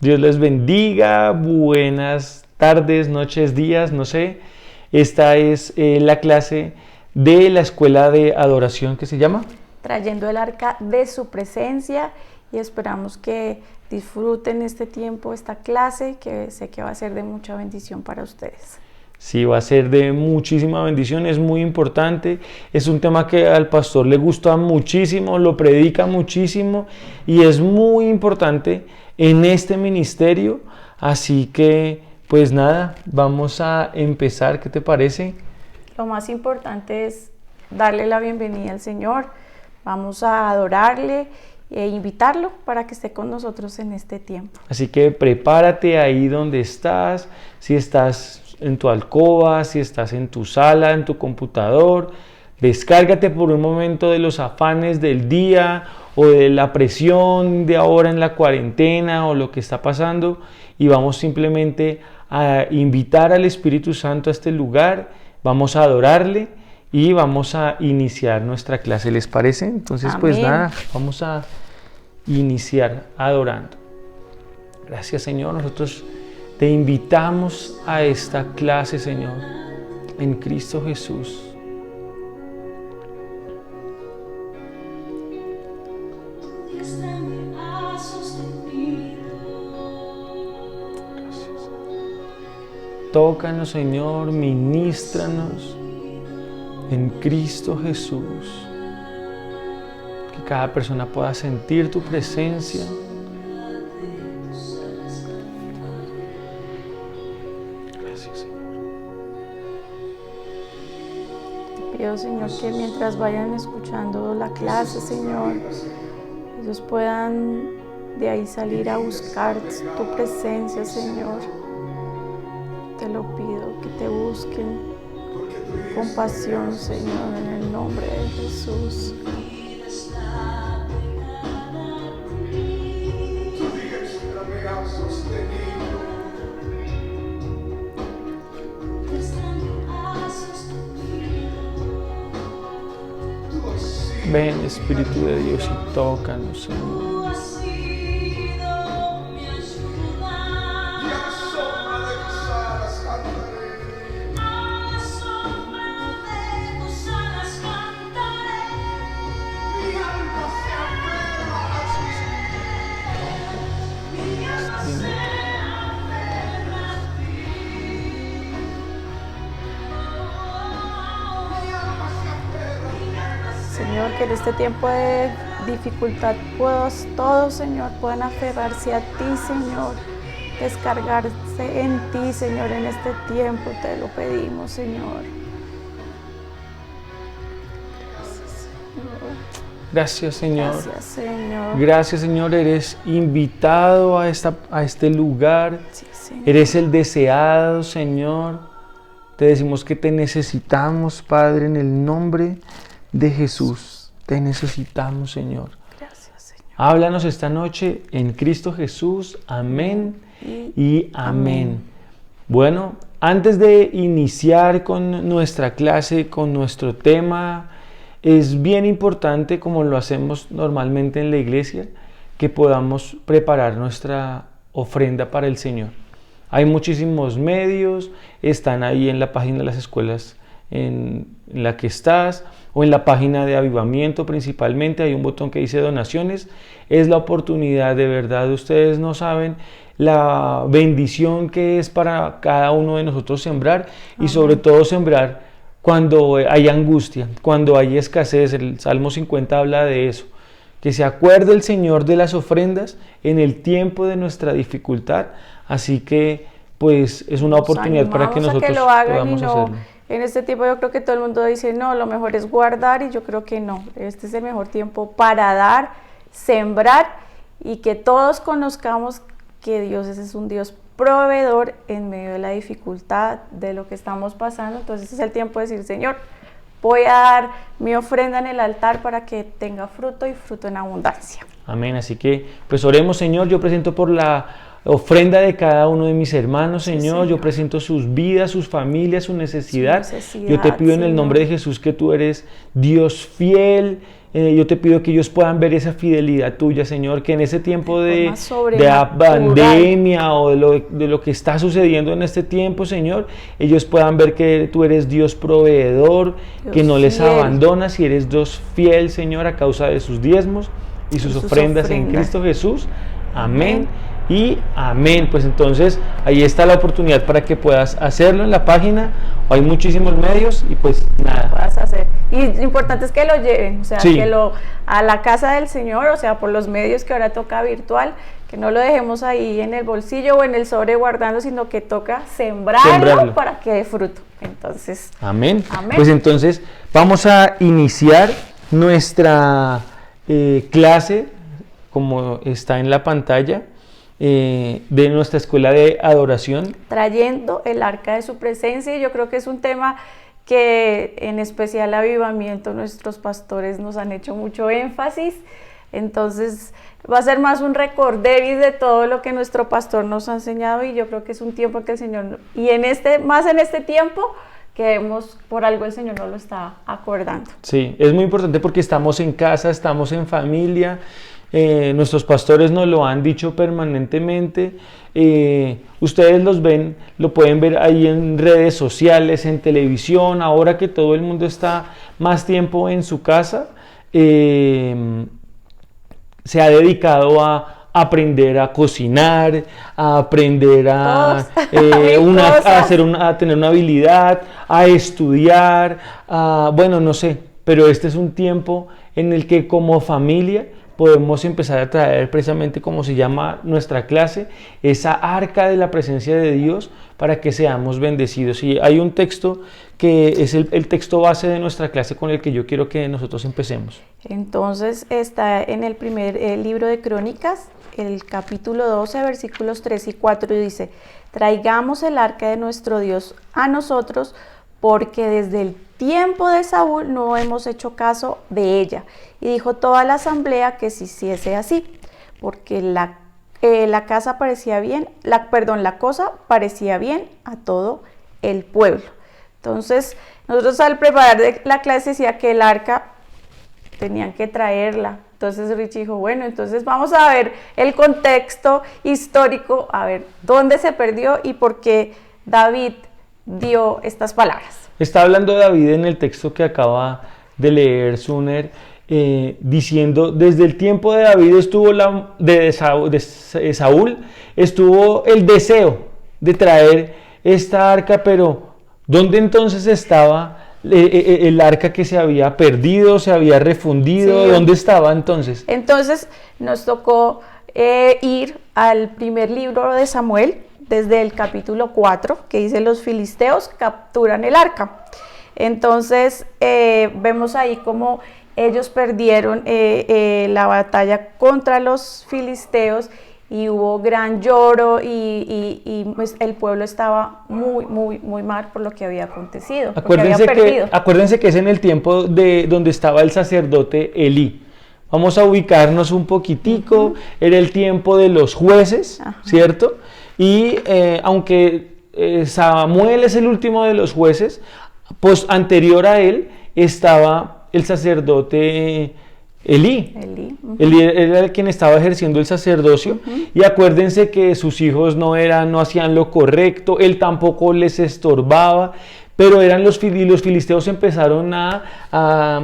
Dios les bendiga, buenas tardes, noches, días, no sé. Esta es la clase de la escuela de adoración que se llama Trayendo el arca de su presencia, y esperamos que disfruten este tiempo, esta clase, que sé que va a ser de mucha bendición para ustedes. Sí, va a ser de muchísima bendición, es muy importante, es un tema que al pastor le gusta muchísimo, lo predica muchísimo y es muy importante en este ministerio, así que pues nada, vamos a empezar, ¿qué te parece? Lo más importante es darle la bienvenida al Señor, vamos a adorarle e invitarlo para que esté con nosotros en este tiempo. Así que prepárate ahí donde estás, si estás en tu alcoba, si estás en tu sala, en tu computador, descárgate por un momento de los afanes del día o de la presión de ahora en la cuarentena o lo que está pasando y vamos simplemente a invitar al Espíritu Santo a este lugar, vamos a adorarle y vamos a iniciar nuestra clase, ¿les parece? Entonces, pues nada, vamos a iniciar adorando. Gracias, Señor, nosotros te invitamos a esta clase, Señor, en Cristo Jesús. Gracias. Tócanos, Señor, ministranos en Cristo Jesús. Que cada persona pueda sentir tu presencia. Pido, Señor, que mientras vayan escuchando la clase, Señor, ellos puedan de ahí salir a buscar tu presencia, Señor. Te lo pido, que te busquen con pasión, Señor, en el nombre de Jesús. Ven, Espíritu de Dios, y tócanos, Señor. Señor, que en este tiempo de dificultad todos, Señor, puedan aferrarse a ti, Señor, descargarse en ti, Señor, en este tiempo, te lo pedimos, Señor. Gracias, Señor. Gracias, Señor. Gracias, Señor. Eres invitado a este lugar. Sí, Señor. Eres el deseado, Señor. Te decimos que te necesitamos, Padre, en el nombre de Jesús. Te necesitamos, Señor. Gracias, Señor. Háblanos esta noche en Cristo Jesús. Amén y amén. Bueno, antes de iniciar con nuestra clase, con nuestro tema, es bien importante, como lo hacemos normalmente en la iglesia, que podamos preparar nuestra ofrenda para el Señor. Hay muchísimos medios, están ahí en la página de las escuelas en la que estás, o en la página de Avivamiento principalmente, hay un botón que dice donaciones. Es la oportunidad, de verdad, ustedes no saben la bendición que es para cada uno de nosotros sembrar, y sobre todo sembrar cuando hay angustia, cuando hay escasez. El Salmo 50 habla de eso, que se acuerde el Señor de las ofrendas en el tiempo de nuestra dificultad. Así que pues es una oportunidad para que nosotros podamos hacerlo. En este tiempo yo creo que todo el mundo dice, no, lo mejor es guardar, y yo creo que no. Este es el mejor tiempo para dar, sembrar, y que todos conozcamos que Dios es un Dios proveedor en medio de la dificultad, de lo que estamos pasando. Entonces es el tiempo de decir, Señor, voy a dar mi ofrenda en el altar para que tenga fruto, y fruto en abundancia. Amén. Así que pues oremos. Señor, yo presento por la ofrenda de cada uno de mis hermanos, Señor. Sí, Yo presento sus vidas, sus familias, su necesidad. Su necesidad, Yo te pido en el Señor. nombre de Jesús que tú eres Dios fiel. Yo te pido que ellos puedan ver esa fidelidad tuya, Señor, que en ese tiempo de pandemia o de lo que está sucediendo en este tiempo, Señor, ellos puedan ver que tú eres Dios proveedor, Dios que no les fiel. abandonas y eres Dios fiel, Señor, a causa de sus diezmos y sus ofrendas en Cristo Jesús. Amén. Y amén. Pues entonces ahí está la oportunidad para que puedas hacerlo en la página. Hay muchísimos medios y pues nada. Puedas hacer. Y lo importante es que lo lleven, o sea, Sí. que a la casa del Señor, o sea, por los medios que ahora toca virtual, que no lo dejemos ahí en el bolsillo o en el sobre guardando, sino que toca sembrarlo para que dé fruto. Entonces, amén. Amén. Pues entonces vamos a iniciar nuestra clase, como está en la pantalla, de nuestra escuela de adoración. trayendo el arca de su presencia, y yo creo que es un tema que en especial Avivamiento, nuestros pastores nos han hecho mucho énfasis. Entonces va a ser más un recorderis de todo lo que nuestro pastor nos ha enseñado, y yo creo que es un tiempo que el Señor, y más en este tiempo, que por algo el Señor nos lo está acordando. Sí, es muy importante porque estamos en casa, estamos en familia. Nuestros pastores nos lo han dicho permanentemente. Ustedes lo pueden ver ahí en redes sociales, en televisión. Ahora que todo el mundo está más tiempo en su casa, se ha dedicado a aprender a cocinar, a aprender a tener una habilidad, a estudiar, bueno, no sé, pero este es un tiempo en el que como familia podemos empezar a traer precisamente, como se llama nuestra clase, esa arca de la presencia de Dios para que seamos bendecidos. Y hay un texto que es el texto base de nuestra clase con el que yo quiero que nosotros empecemos. Entonces está en el primer libro de Crónicas, el capítulo 12, versículos 3 y 4, y dice: traigamos el arca de nuestro Dios a nosotros, porque desde el tiempo de Saúl no hemos hecho caso de ella. Y dijo toda la asamblea que se hiciese así, porque la cosa parecía bien a todo el pueblo. Entonces, nosotros al preparar la clase decía que el arca tenían que traerla. Entonces Richie dijo, bueno, entonces vamos a ver el contexto histórico, a ver dónde se perdió y por qué David dio estas palabras. Está hablando David en el texto que acaba de leer Suner, diciendo, desde el tiempo de David Saúl estuvo el deseo de traer esta arca, pero ¿dónde entonces estaba el arca que se había perdido, se había refundido? Sí. ¿Dónde estaba entonces? Entonces nos tocó ir al primer libro de Samuel, desde el capítulo 4, que dice: los filisteos capturan el arca. Entonces vemos ahí cómo ellos perdieron la batalla contra los filisteos, y hubo gran lloro, y pues el pueblo estaba muy, muy, muy mal por lo que había acontecido. Acuérdense que es en el tiempo donde estaba el sacerdote Elí. Vamos a ubicarnos un poquitico. Era el tiempo de los jueces, ¿cierto? Y aunque Samuel es el último de los jueces, pues anterior a él estaba el sacerdote Elí. Elí era el quien estaba ejerciendo el sacerdocio. Y acuérdense que sus hijos no hacían lo correcto, él tampoco les estorbaba, pero eran los filisteos empezaron a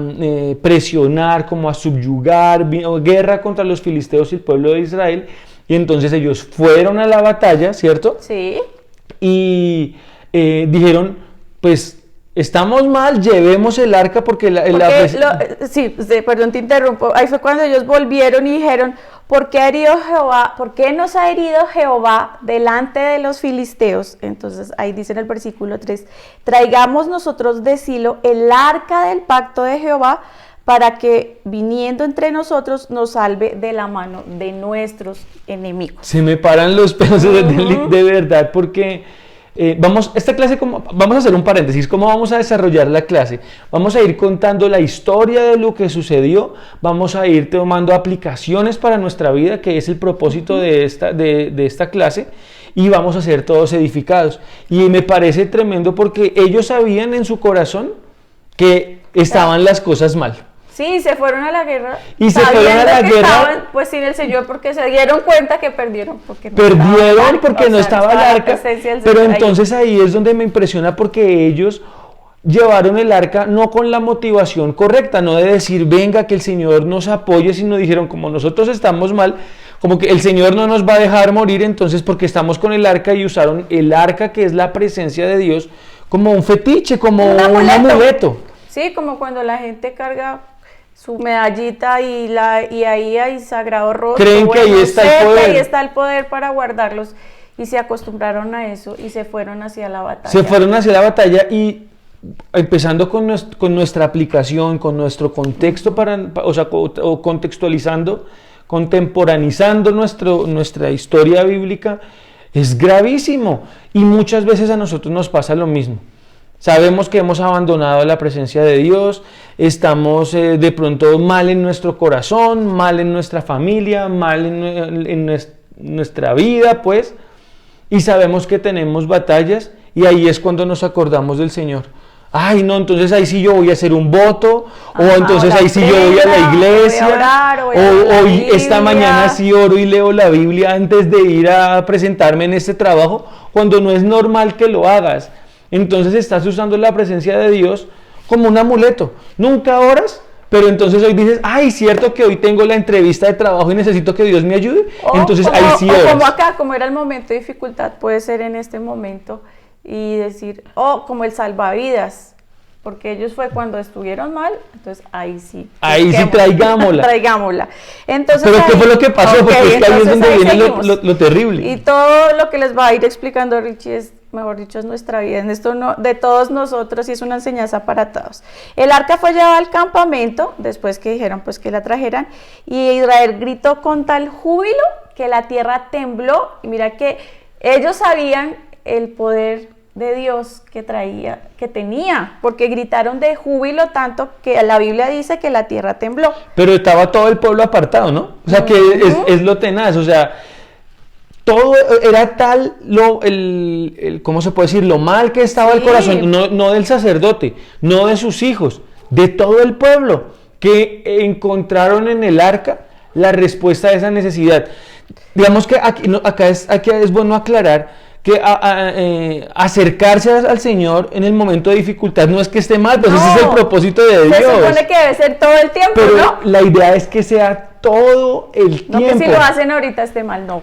presionar, como a subyugar, guerra contra los filisteos y el pueblo de Israel, y entonces ellos fueron a la batalla, ¿cierto? Sí. Y dijeron, pues estamos mal, llevemos el arca porque perdón, te interrumpo. Ahí fue cuando ellos volvieron y dijeron: ¿por qué nos ha herido Jehová delante de los filisteos? Entonces ahí dice en el versículo 3: traigamos nosotros de Silo el arca del pacto de Jehová, para que viniendo entre nosotros nos salve de la mano de nuestros enemigos. Se me paran los pelos de verdad, porque esta clase, vamos a hacer un paréntesis, ¿cómo vamos a desarrollar la clase? Vamos a ir contando la historia de lo que sucedió, vamos a ir tomando aplicaciones para nuestra vida, que es el propósito de esta clase, y vamos a ser todos edificados. Y me parece tremendo porque ellos sabían en su corazón que estaban las cosas mal. Sí, se fueron a la guerra. Y se fueron a la guerra. Estaban, pues sin el Señor, porque se dieron cuenta que perdieron. Porque no estaba el arca. Pero entonces ahí es donde me impresiona, porque ellos llevaron el arca no con la motivación correcta, no de decir, venga, que el Señor nos apoye, sino dijeron, como nosotros estamos mal, como que el Señor no nos va a dejar morir, entonces porque estamos con el arca, y usaron el arca, que es la presencia de Dios, como un fetiche, como un amuleto. Sí, como cuando la gente carga su medallita y ahí hay sagrado rostro. Creen que ahí está el poder. Ahí está el poder para guardarlos, y se acostumbraron a eso y se fueron hacia la batalla. Se fueron hacia la batalla, y empezando con nuestra aplicación, con nuestro contexto, o contextualizando, contemporanizando nuestra historia bíblica, es gravísimo, y muchas veces a nosotros nos pasa lo mismo. Sabemos que hemos abandonado la presencia de Dios, estamos de pronto mal en nuestro corazón, mal en nuestra familia, mal en nuestra vida, pues, y sabemos que tenemos batallas, y ahí es cuando nos acordamos del Señor. Ay, no, entonces ahí sí yo voy a hacer un voto, o entonces ahí sí yo voy a la iglesia, o hoy esta mañana sí oro y leo la Biblia antes de ir a presentarme en este trabajo, cuando no es normal que lo hagas. Entonces estás usando la presencia de Dios como un amuleto. Nunca oras, pero entonces hoy dices, ay, cierto que hoy tengo la entrevista de trabajo y necesito que Dios me ayude. Entonces ahí sí oras. Como acá, como era el momento de dificultad, puede ser en este momento, y decir, como el salvavidas, porque ellos fue cuando estuvieron mal, entonces ahí sí. Ahí sí traigámosla. Traigámosla. Entonces, pero ¿qué fue lo que pasó? Porque es que ahí es donde viene lo terrible. Y todo lo que les va a ir explicando Richie es, mejor dicho, es nuestra vida, en esto de todos nosotros, y es una enseñanza para todos. El arca fue llevada al campamento, después que dijeron pues que la trajeran, y Israel gritó con tal júbilo que la tierra tembló, y mira que ellos sabían el poder de Dios que tenía, porque gritaron de júbilo tanto que la Biblia dice que la tierra tembló. Pero estaba todo el pueblo apartado, ¿no? O sea, que es lo tenaz, o sea, todo era tal, ¿cómo se puede decir? Lo mal que estaba el corazón, no del sacerdote, no de sus hijos, de todo el pueblo, que encontraron en el arca la respuesta a esa necesidad. Digamos que acá es bueno aclarar que acercarse al Señor en el momento de dificultad no es que esté mal, pues ese es el propósito de Dios. Se supone que debe ser todo el tiempo, pero ¿no? La idea es que sea todo el tiempo. No que si lo hacen ahorita esté mal, no.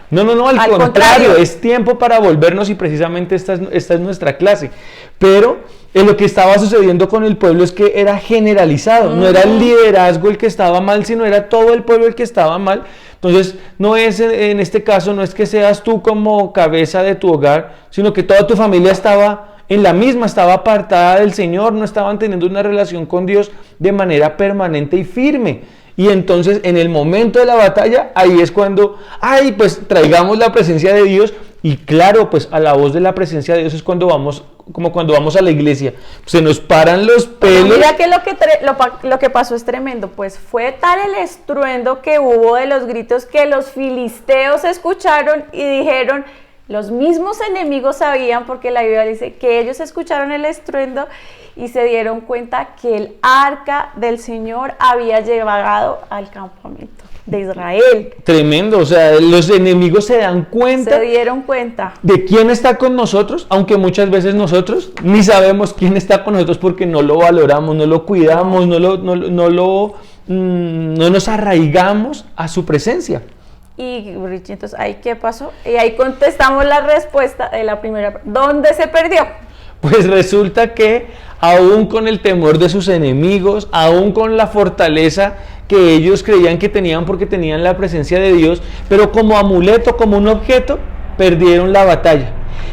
No, al contrario, es tiempo para volvernos, y precisamente esta es nuestra clase. Pero lo que estaba sucediendo con el pueblo es que era generalizado, no era el liderazgo el que estaba mal, sino era todo el pueblo el que estaba mal. Entonces, en este caso, no es que seas tú como cabeza de tu hogar, sino que toda tu familia estaba estaba apartada del Señor, no estaban teniendo una relación con Dios de manera permanente y firme. Y entonces, en el momento de la batalla, ahí es cuando, pues traigamos la presencia de Dios. Y claro, pues a la voz de la presencia de Dios es cuando vamos a la iglesia, se nos paran los pelos. Pero mira que lo que pasó es tremendo, pues fue tal el estruendo que hubo de los gritos que los filisteos escucharon y dijeron, los mismos enemigos sabían, porque la Biblia dice que ellos escucharon el estruendo y se dieron cuenta que el arca del Señor había llegado al campamento de Israel. Tremendo, o sea, los enemigos se dieron cuenta de quién está con nosotros, aunque muchas veces nosotros ni sabemos quién está con nosotros porque no lo valoramos, no lo cuidamos, no nos arraigamos a su presencia. Y Richie, entonces, ¿ahí qué pasó? Y ahí contestamos la respuesta de la primera. ¿Dónde se perdió? Pues resulta que aún con el temor de sus enemigos, aún con la fortaleza que ellos creían que tenían porque tenían la presencia de Dios, pero como amuleto, como un objeto, perdieron la batalla.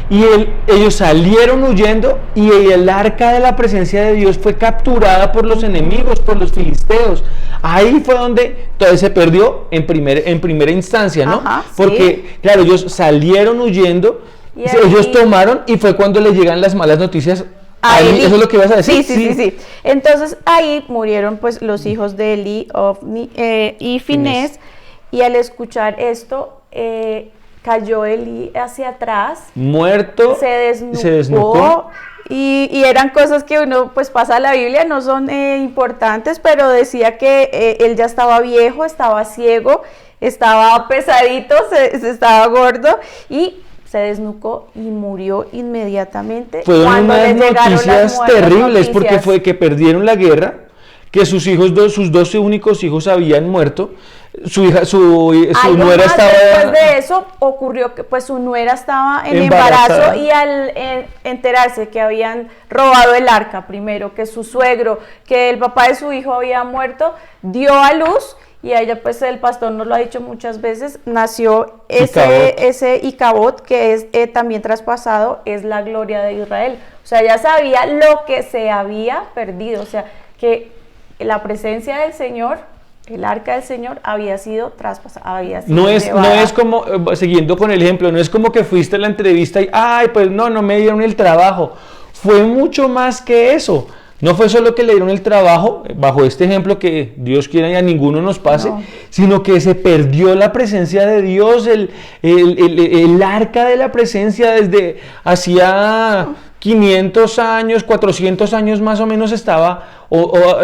Y ellos salieron huyendo, y el arca de la presencia de Dios fue capturada por los enemigos, por los filisteos. Ahí fue donde todo se perdió en primera instancia, ¿no? Ajá, porque, claro, ellos salieron huyendo, Y Sí, ellos tomaron y fue cuando le llegan las malas noticias a Eli. ¿Eso es lo que ibas a decir? Sí. Entonces ahí murieron pues los hijos de Eli, Ofni y Finés, y al escuchar esto cayó Eli hacia atrás, muerto, se desnucó. Y eran cosas que uno pues pasa a la Biblia, no son importantes, pero decía que él ya estaba viejo, estaba ciego, estaba pesadito, se estaba gordo y se desnucó y murió inmediatamente. Fueron unas noticias terribles porque fue que perdieron la guerra, que sus dos únicos hijos habían muerto. Su nuera estaba... Después de eso ocurrió que pues su nuera estaba en embarazo y al enterarse que habían robado el arca, primero que su suegro, que el papá de su hijo había muerto, dio a luz y a ella pues el pastor nos lo ha dicho muchas veces, nació ese Icabod que es también traspasado, es la gloria de Israel. O sea, ya sabía lo que se había perdido, o sea, que la presencia del Señor, el arca del Señor había sido traspasada, no es como, siguiendo con el ejemplo, no es como que fuiste a la entrevista y, ay, pues no me dieron el trabajo. Fue mucho más que eso. No fue solo que le dieron el trabajo, bajo este ejemplo que Dios quiera y a ninguno nos pase, sino que se perdió la presencia de Dios, el arca de la presencia desde hacía 500 años, 400 años más o menos estaba,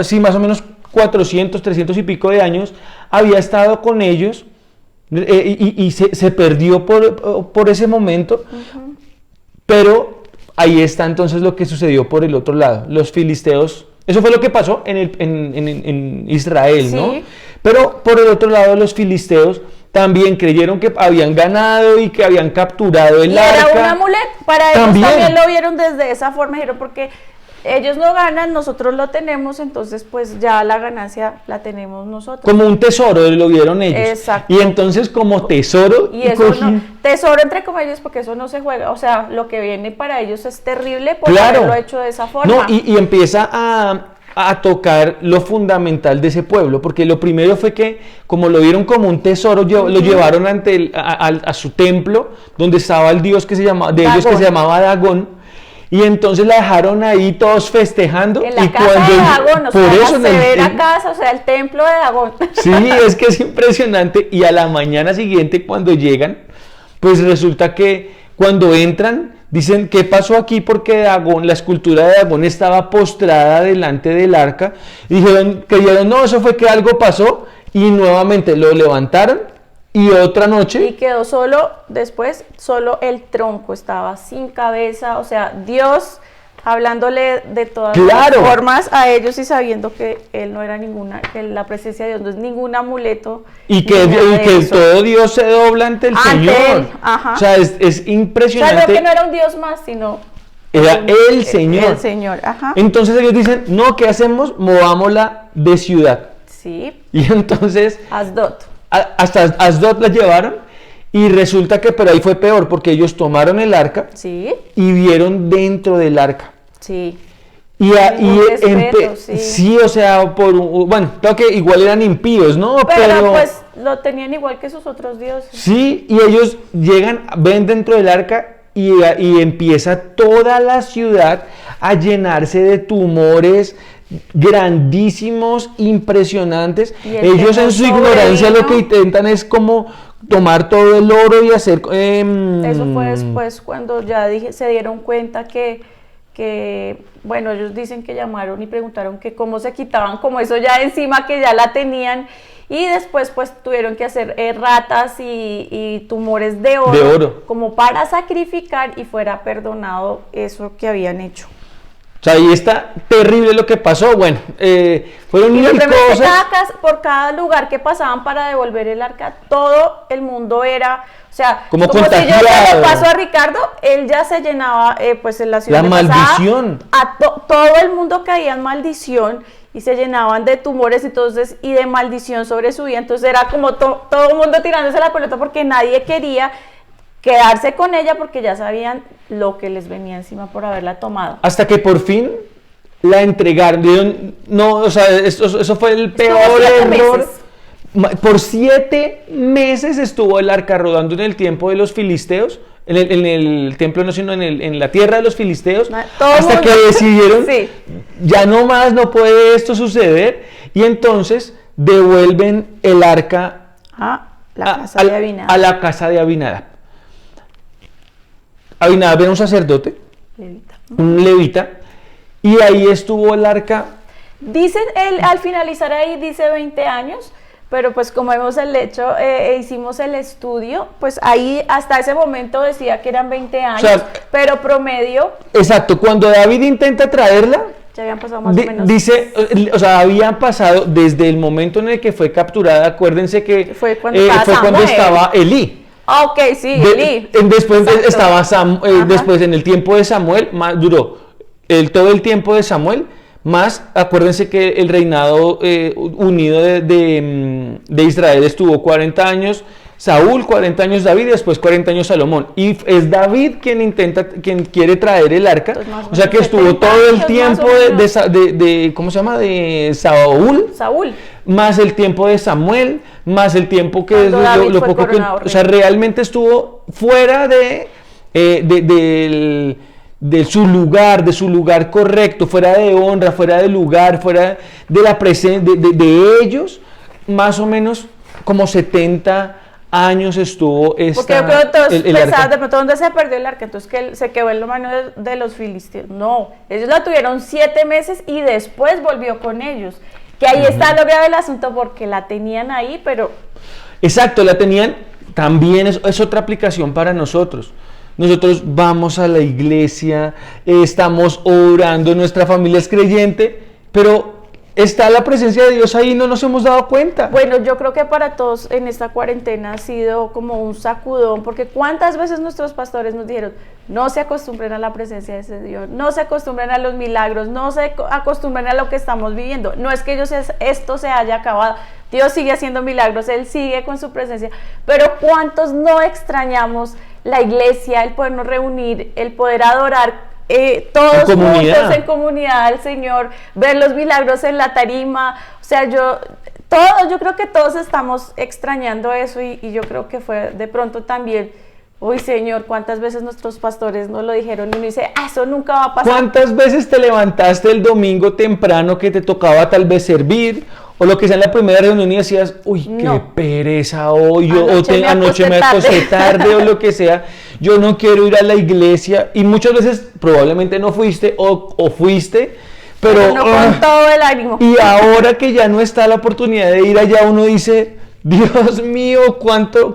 sí, más o menos 400, 300 y pico de años, había estado con ellos y se perdió por ese momento, pero ahí está entonces lo que sucedió por el otro lado, los filisteos, eso fue lo que pasó en Israel, ¿no? Pero por el otro lado los filisteos también creyeron que habían ganado y que habían capturado el arca. Era un amuleto, para ellos también lo vieron desde esa forma, dijeron porque ellos no ganan, nosotros lo tenemos, entonces pues ya la ganancia la tenemos nosotros. Como un tesoro, lo vieron ellos. Exacto. Y entonces como tesoro... Y eso tesoro entre comillas, porque eso no se juega, o sea, lo que viene para ellos es terrible por haberlo hecho de esa forma. No, y empieza a tocar lo fundamental de ese pueblo, porque lo primero fue que como lo vieron como un tesoro, lo llevaron a su templo, donde estaba el dios que se llamaba, de ellos que se llamaba Dagón. Y entonces la dejaron ahí todos festejando. En la y casa de Dagón, o sea, eso la severa casa, o sea, el templo de Dagón. Sí, es que es impresionante. Y a la mañana siguiente, cuando llegan, pues resulta que cuando entran, dicen, ¿qué pasó aquí? Porque Dagón, la escultura de Dagón estaba postrada delante del arca. Y creyeron, no, eso fue que algo pasó. Y nuevamente lo levantaron. Y otra noche... Y quedó solo el tronco, estaba sin cabeza, o sea, Dios hablándole de todas las formas a ellos y sabiendo que él no era que la presencia de Dios no es ningún amuleto. Y que todo Dios se dobla ante el Señor. Él, o sea, es impresionante. O sea, no que no era un Dios más, sino... Era el Señor. El Señor, ajá. Entonces ellos dicen, no, ¿qué hacemos? Movámosla de ciudad. Sí. Y entonces... Asdod. Hasta Asdod la llevaron y resulta que pero ahí fue peor porque ellos tomaron el arca y vieron dentro del arca. Sí. Sí, o sea, bueno, creo que igual eran impíos, ¿no? Pero pues lo tenían igual que sus otros dioses. Sí, y ellos llegan, ven dentro del arca y empieza toda la ciudad a llenarse de tumores grandísimos, impresionantes. Ellos en su ignorancia lo que intentan es como tomar todo el oro y hacer... Eso fue después cuando ya se dieron cuenta que, bueno, ellos dicen que llamaron y preguntaron que cómo se quitaban, como eso ya encima que ya la tenían, y después pues tuvieron que hacer ratas y tumores de oro como para sacrificar y fuera perdonado eso que habían hecho. O sea, ahí está terrible lo que pasó. Bueno, fueron mil cosas. Por cada lugar que pasaban para devolver el arca, todo el mundo era, o sea, como si yo ya le paso a Ricardo, él ya se llenaba, pues en la ciudad. La maldición. Todo el mundo caía en maldición y se llenaban de tumores y de maldición sobre su vida. Entonces era como todo el mundo tirándose la pelota porque nadie quería quedarse con ella porque ya sabían lo que les venía encima por haberla tomado. Hasta que por fin la entregaron. No, o sea, eso fue el peor error. Por 7 meses estuvo el arca rodando en el tiempo de los filisteos, en el templo no, sino en la tierra de los filisteos, hasta que decidieron, sí, ya no más, no puede esto suceder, y entonces devuelven el arca a la casa de Abinadab. Abinadab era un sacerdote, un levita, y ahí estuvo el arca. Dice, al finalizar ahí dice 20 años, pero pues como hemos hicimos el estudio, pues ahí hasta ese momento decía que eran 20 años, o sea, pero promedio. Exacto, cuando David intenta traerla, ya habían pasado más o menos. Dice, o sea, habían pasado desde el momento en el que fue capturada, acuérdense que fue cuando estaba Elí. Ok, sí, Elí. Después estaba después en el tiempo de Samuel, duró todo el tiempo de Samuel, más acuérdense que el reinado unido de Israel estuvo 40 años Saúl, 40 años David y después 40 años Salomón. Y es David quien quiere traer el arca, o sea que estuvo todo el tiempo ¿cómo se llama? De Saúl, más el tiempo de Samuel, más el tiempo que es lo poco que, o sea, realmente estuvo fuera de su lugar correcto, fuera de honra, fuera de lugar, fuera de la presencia de ellos, más o menos como 70 años estuvo porque yo creo que todos pensaban de pronto dónde se perdió el arca, entonces que se quedó en la mano de los filisteos. No, ellos la tuvieron 7 meses y después volvió con ellos, que ahí está lo grave del asunto, porque la tenían ahí, pero... Exacto, la tenían, también es otra aplicación para nosotros. Nosotros vamos a la iglesia, estamos orando, nuestra familia es creyente, pero está la presencia de Dios ahí y no nos hemos dado cuenta. Bueno, yo creo que para todos en esta cuarentena ha sido como un sacudón, porque cuántas veces nuestros pastores nos dijeron, no se acostumbren a la presencia de ese Dios, no se acostumbren a los milagros, no se acostumbren a lo que estamos viviendo. No es que esto se haya acabado, Dios sigue haciendo milagros, Él sigue con su presencia, pero ¿cuántos no extrañamos la iglesia, el podernos reunir, el poder adorar todos juntos en comunidad al Señor, ver los milagros en la tarima? O sea, yo creo que todos estamos extrañando eso, y yo creo que fue de pronto también, uy Señor, cuántas veces nuestros pastores nos lo dijeron y uno dice, eso nunca va a pasar. ¿Cuántas veces te levantaste el domingo temprano que te tocaba tal vez servir, o lo que sea en la primera reunión y decías, uy, qué pereza hoy, anoche me acosté tarde o lo que sea, yo no quiero ir a la iglesia? Y muchas veces probablemente no fuiste o fuiste, pero no con todo el ánimo. Y ahora que ya no está la oportunidad de ir allá, uno dice, Dios mío,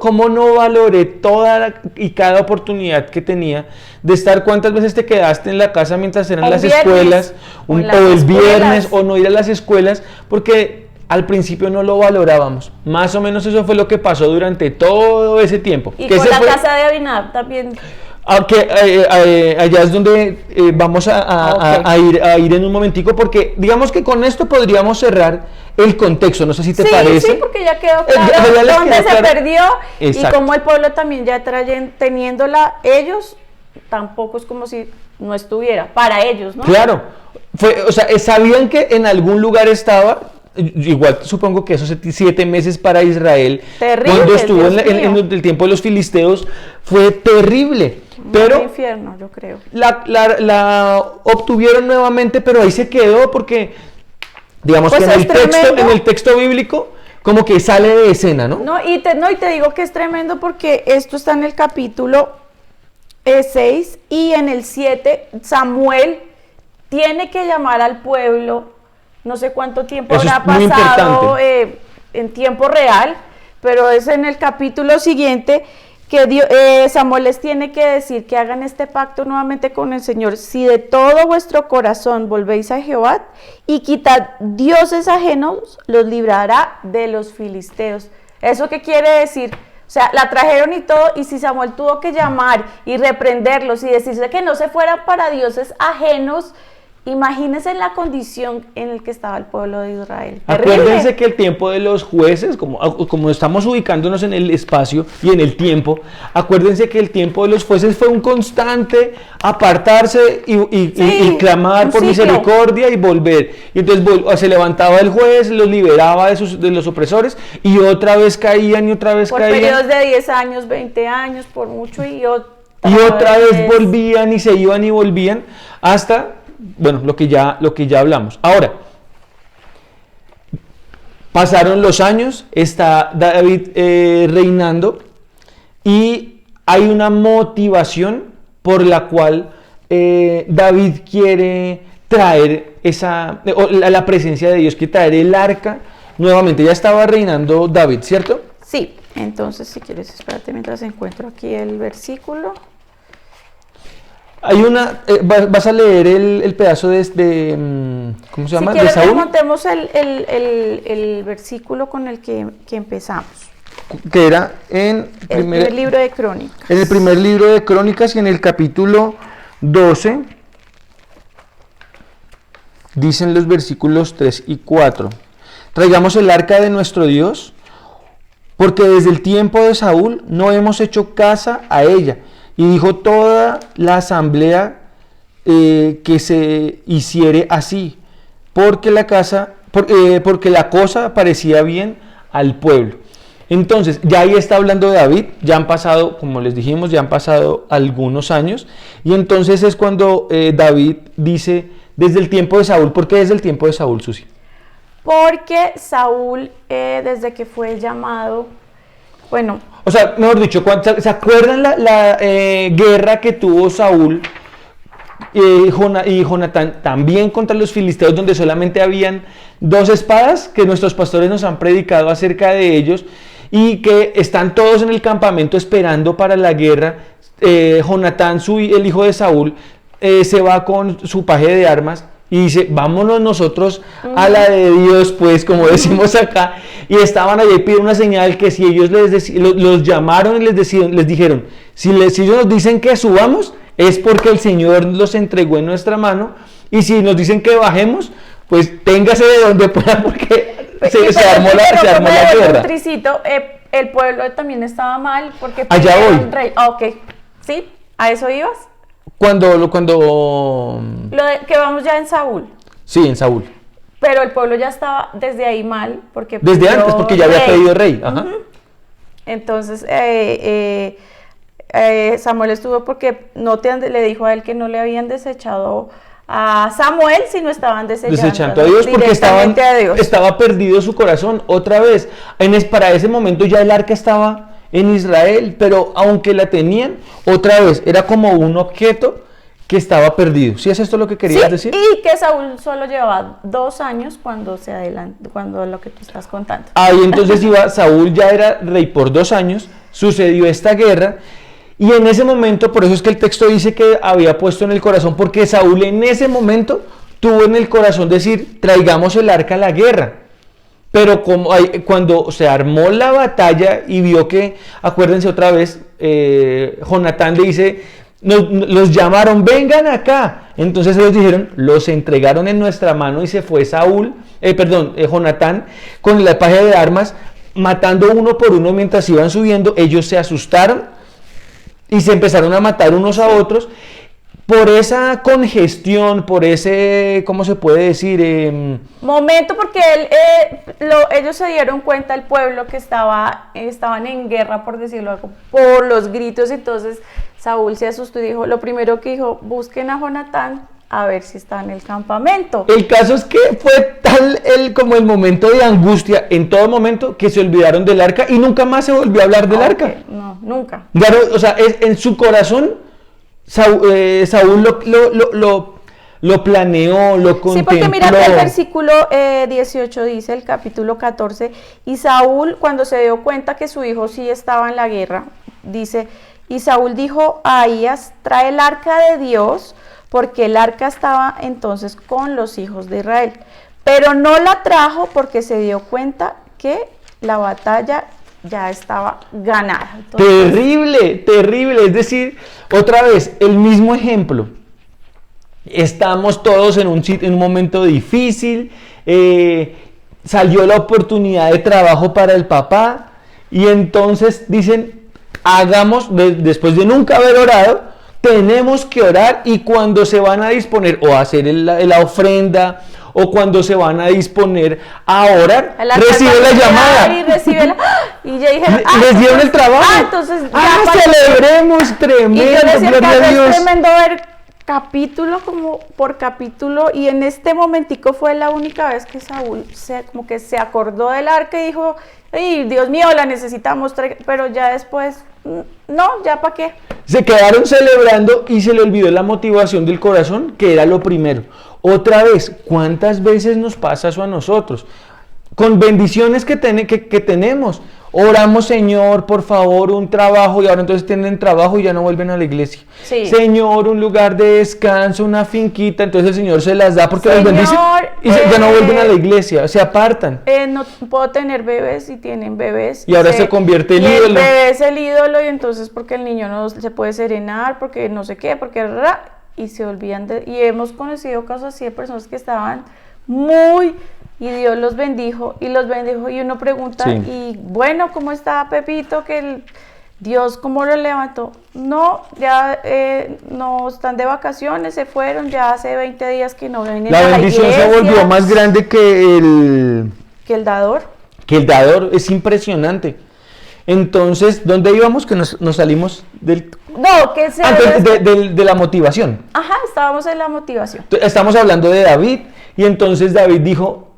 cómo no valoré toda y cada oportunidad que tenía de estar. ¿Cuántas veces te quedaste en la casa mientras eran las escuelas, o el viernes, o no ir a las escuelas? Porque al principio no lo valorábamos. Más o menos eso fue lo que pasó durante todo ese tiempo. Y con la casa de Abinadab también. Allá es donde vamos a ir en un momentico, porque digamos que con esto podríamos cerrar el contexto. No sé si te parece. Sí, porque ya quedó claro dónde se perdió. Exacto. Y como el pueblo también ya teniéndola ellos, tampoco es como si no estuviera para ellos, ¿no? Claro, o sea, sabían que en algún lugar estaba. Igual supongo que esos 7 meses para Israel, terrible, cuando estuvo en el tiempo de los filisteos, fue terrible. Pero infierno, yo creo. La obtuvieron nuevamente, pero ahí se quedó, porque digamos pues que en el texto bíblico como que sale de escena, ¿no? Y te digo que es tremendo, porque esto está en el capítulo 6 y en el 7 Samuel tiene que llamar al pueblo. No sé cuánto tiempo habrá pasado en tiempo real, pero es en el capítulo siguiente que Samuel les tiene que decir que hagan este pacto nuevamente con el Señor. Si de todo vuestro corazón volvéis a Jehová y quitad dioses ajenos, los librará de los filisteos. ¿Eso qué quiere decir? O sea, la trajeron y todo, y si Samuel tuvo que llamar y reprenderlos y decirle que no se fueran para dioses ajenos, Imagínense la condición en la que estaba el pueblo de Israel. Terrible. Acuérdense que el tiempo de los jueces, como estamos ubicándonos en el espacio y en el tiempo, acuérdense que el tiempo de los jueces fue un constante apartarse y clamar por misericordia y volver. Y entonces se levantaba el juez, los liberaba de los opresores y otra vez caían y otra vez por caían. Por periodos de 10 años, 20 años, por mucho y otra vez volvían y se iban y volvían hasta... Bueno, lo que ya hablamos. Ahora, pasaron los años, está David reinando y hay una motivación por la cual David quiere traer la presencia de Dios, quiere traer el arca nuevamente. Ya estaba reinando David, ¿cierto? Sí, entonces si quieres espérate mientras encuentro aquí el versículo. Hay vas a leer el pedazo de ¿cómo se llama? Si quieres, de Saúl. Remontemos el versículo con el que empezamos. Que era en el primer libro de Crónicas. En el primer libro de Crónicas y en el capítulo 12 dicen los versículos 3 y 4. Traigamos el arca de nuestro Dios, porque desde el tiempo de Saúl no hemos hecho casa a ella. Y dijo toda la asamblea que se hiciere así, porque la cosa parecía bien al pueblo. Entonces, ya ahí está hablando David, ya han pasado, como les dijimos, ya han pasado algunos años, y entonces es cuando David dice, desde el tiempo de Saúl. ¿Por qué desde el tiempo de Saúl, Susi? Porque Saúl, desde que fue llamado, bueno... O sea, mejor dicho, ¿se acuerdan la guerra que tuvo Saúl y Jonatán también contra los filisteos, donde solamente habían 2 espadas, que nuestros pastores nos han predicado acerca de ellos, y que están todos en el campamento esperando para la guerra? Jonatán, el hijo de Saúl, se va con su paje de armas y dice, vámonos nosotros a la de Dios, pues, como decimos acá. Y estaban allí y pidieron una señal que si ellos los llamaron y les dijeron, si ellos nos dicen que subamos, es porque el Señor los entregó en nuestra mano, y si nos dicen que bajemos, pues téngase de donde pueda, porque se armó la guerra. El pueblo también estaba mal porque allá voy. Rey. Ok, ¿sí? ¿A eso ibas? Cuando que vamos ya en Saúl. Sí, en Saúl. Pero el pueblo ya estaba desde ahí mal porque desde antes, porque ya había pedido rey. Ajá. Entonces Samuel estuvo porque le dijo a él que no le habían desechado a Samuel, sino estaban desechando a Dios, porque estaba perdido su corazón otra vez. Para ese momento ya el arca estaba en Israel, pero aunque la tenían, otra vez era como un objeto que estaba perdido. ¿Sí es esto lo que querías decir? Y que Saúl solo llevaba 2 años cuando lo que tú estás contando. Ahí entonces Saúl ya era rey por 2 años, sucedió esta guerra, y en ese momento, por eso es que el texto dice que había puesto en el corazón, porque Saúl en ese momento tuvo en el corazón decir, traigamos el arca a la guerra. Pero cuando se armó la batalla y vio que, acuérdense otra vez, Jonatán le dice, los llamaron, vengan acá. Entonces ellos dijeron, los entregaron en nuestra mano, y se fue Jonatán con la paja de armas, matando uno por uno mientras iban subiendo. Ellos se asustaron y se empezaron a matar unos a otros. Por esa congestión, por ese, ¿cómo se puede decir? Momento, porque ellos se dieron cuenta, el pueblo, que estaban en guerra, por decirlo algo, por los gritos. Entonces Saúl se asustó y dijo, lo primero que dijo, busquen a Jonatán a ver si está en el campamento. El caso es que fue tal como el momento de angustia, en todo momento, que se olvidaron del arca y nunca más se volvió a hablar del arca. No, nunca. Claro, o sea, en su corazón Saúl lo planeó, lo contempló. Sí, porque mira que el versículo 18 dice, el capítulo 14, y Saúl, cuando se dio cuenta que su hijo sí estaba en la guerra, dice, y Saúl dijo a Ahías, trae el arca de Dios, porque el arca estaba entonces con los hijos de Israel. Pero no la trajo porque se dio cuenta que la batalla ya estaba ganada. Entonces, terrible, es decir, otra vez, el mismo ejemplo. Estamos todos en en un momento difícil, salió la oportunidad de trabajo para el papá y entonces dicen, después de nunca haber orado, tenemos que orar y cuando se van a disponer o a hacer la ofrenda o cuando se van a disponer a orar, recibe la llamada. Y ya dije, les dieron el trabajo. Entonces celebremos, tremendo, y yo decía, gloria a Dios. Es tremendo ver capítulo como por capítulo y en este momentico fue la única vez que Saúl como que se acordó del arca y dijo, ay, Dios mío, la necesitamos, pero ya después, no, ya para qué. Se quedaron celebrando y se le olvidó la motivación del corazón, que era lo primero. Otra vez, ¿cuántas veces nos pasa eso a nosotros? Con bendiciones que tenemos. Oramos, Señor, por favor, un trabajo, y ahora entonces tienen trabajo y ya no vuelven a la iglesia. Sí. Señor, un lugar de descanso, una finquita, entonces el Señor se las da porque los bendice y ya no vuelven a la iglesia, se apartan. No puedo tener bebés y tienen bebés. Y ahora se convierte el ídolo. El bebé es el ídolo y entonces porque el niño no se puede serenar, porque no sé qué, y se olvidan y hemos conocido casos así de personas que estaban y Dios los bendijo y uno pregunta, sí. Y bueno, ¿cómo está Pepito? Dios, ¿cómo lo levantó? No, ya no están de vacaciones, se fueron, ya hace 20 días que no vienen a la iglesia. La bendición se volvió más grande que el dador. Que el dador, es impresionante. Entonces, ¿dónde íbamos? Que nos salimos del... No, que se... de la motivación. Ajá, estábamos en la motivación. Estamos hablando de David, y entonces David dijo,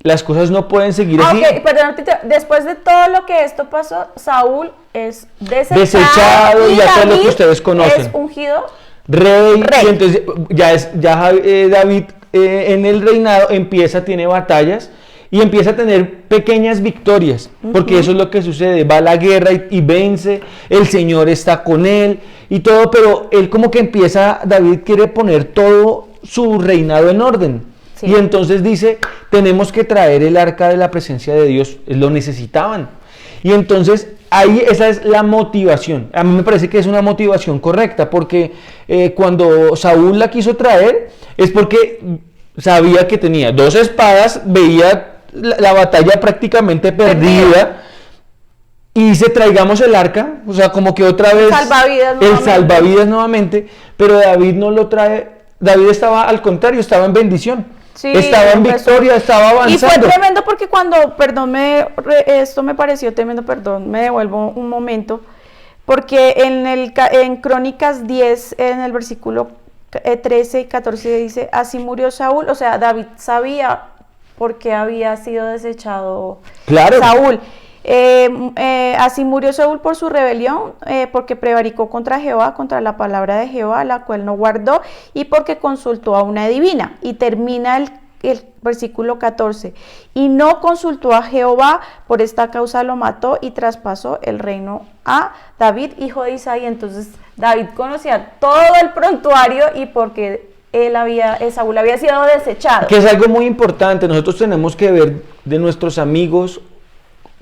las cosas no pueden seguir así. Ok, perdón, después de todo lo que esto pasó, Saúl es desechado y ya todo lo que ustedes conocen. Es ungido rey. Y entonces David en el reinado tiene batallas, y empieza a tener pequeñas victorias, porque eso es lo que sucede, va a la guerra y vence, el Señor está con él y todo, pero él como que David quiere poner todo su reinado en orden, sí. Y entonces dice, tenemos que traer el arca de la presencia de Dios, lo necesitaban, y entonces ahí esa es la motivación, a mí me parece que es una motivación correcta, porque cuando Saúl la quiso traer, es porque sabía que tenía 2 espadas, veía la batalla prácticamente perdida y dice, traigamos el arca, o sea, como que otra vez el salvavidas nuevamente, pero David no lo trae, David estaba al contrario, estaba en bendición, sí, estaba en victoria, estaba avanzando. Y fue tremendo porque cuando, esto me pareció tremendo, me devuelvo un momento, porque en Crónicas 10, en el versículo 13 y 14 dice, así murió Saúl, o sea, David sabía porque había sido desechado Saúl. Así murió Saúl por su rebelión, porque prevaricó contra Jehová, contra la palabra de Jehová, la cual no guardó, y porque consultó a una divina. Y termina el versículo 14. Y no consultó a Jehová, por esta causa lo mató y traspasó el reino a David, hijo de Isaí. Entonces David conocía todo el prontuario y porque Saúl había sido desechado. Que es algo muy importante, nosotros tenemos que ver de nuestros amigos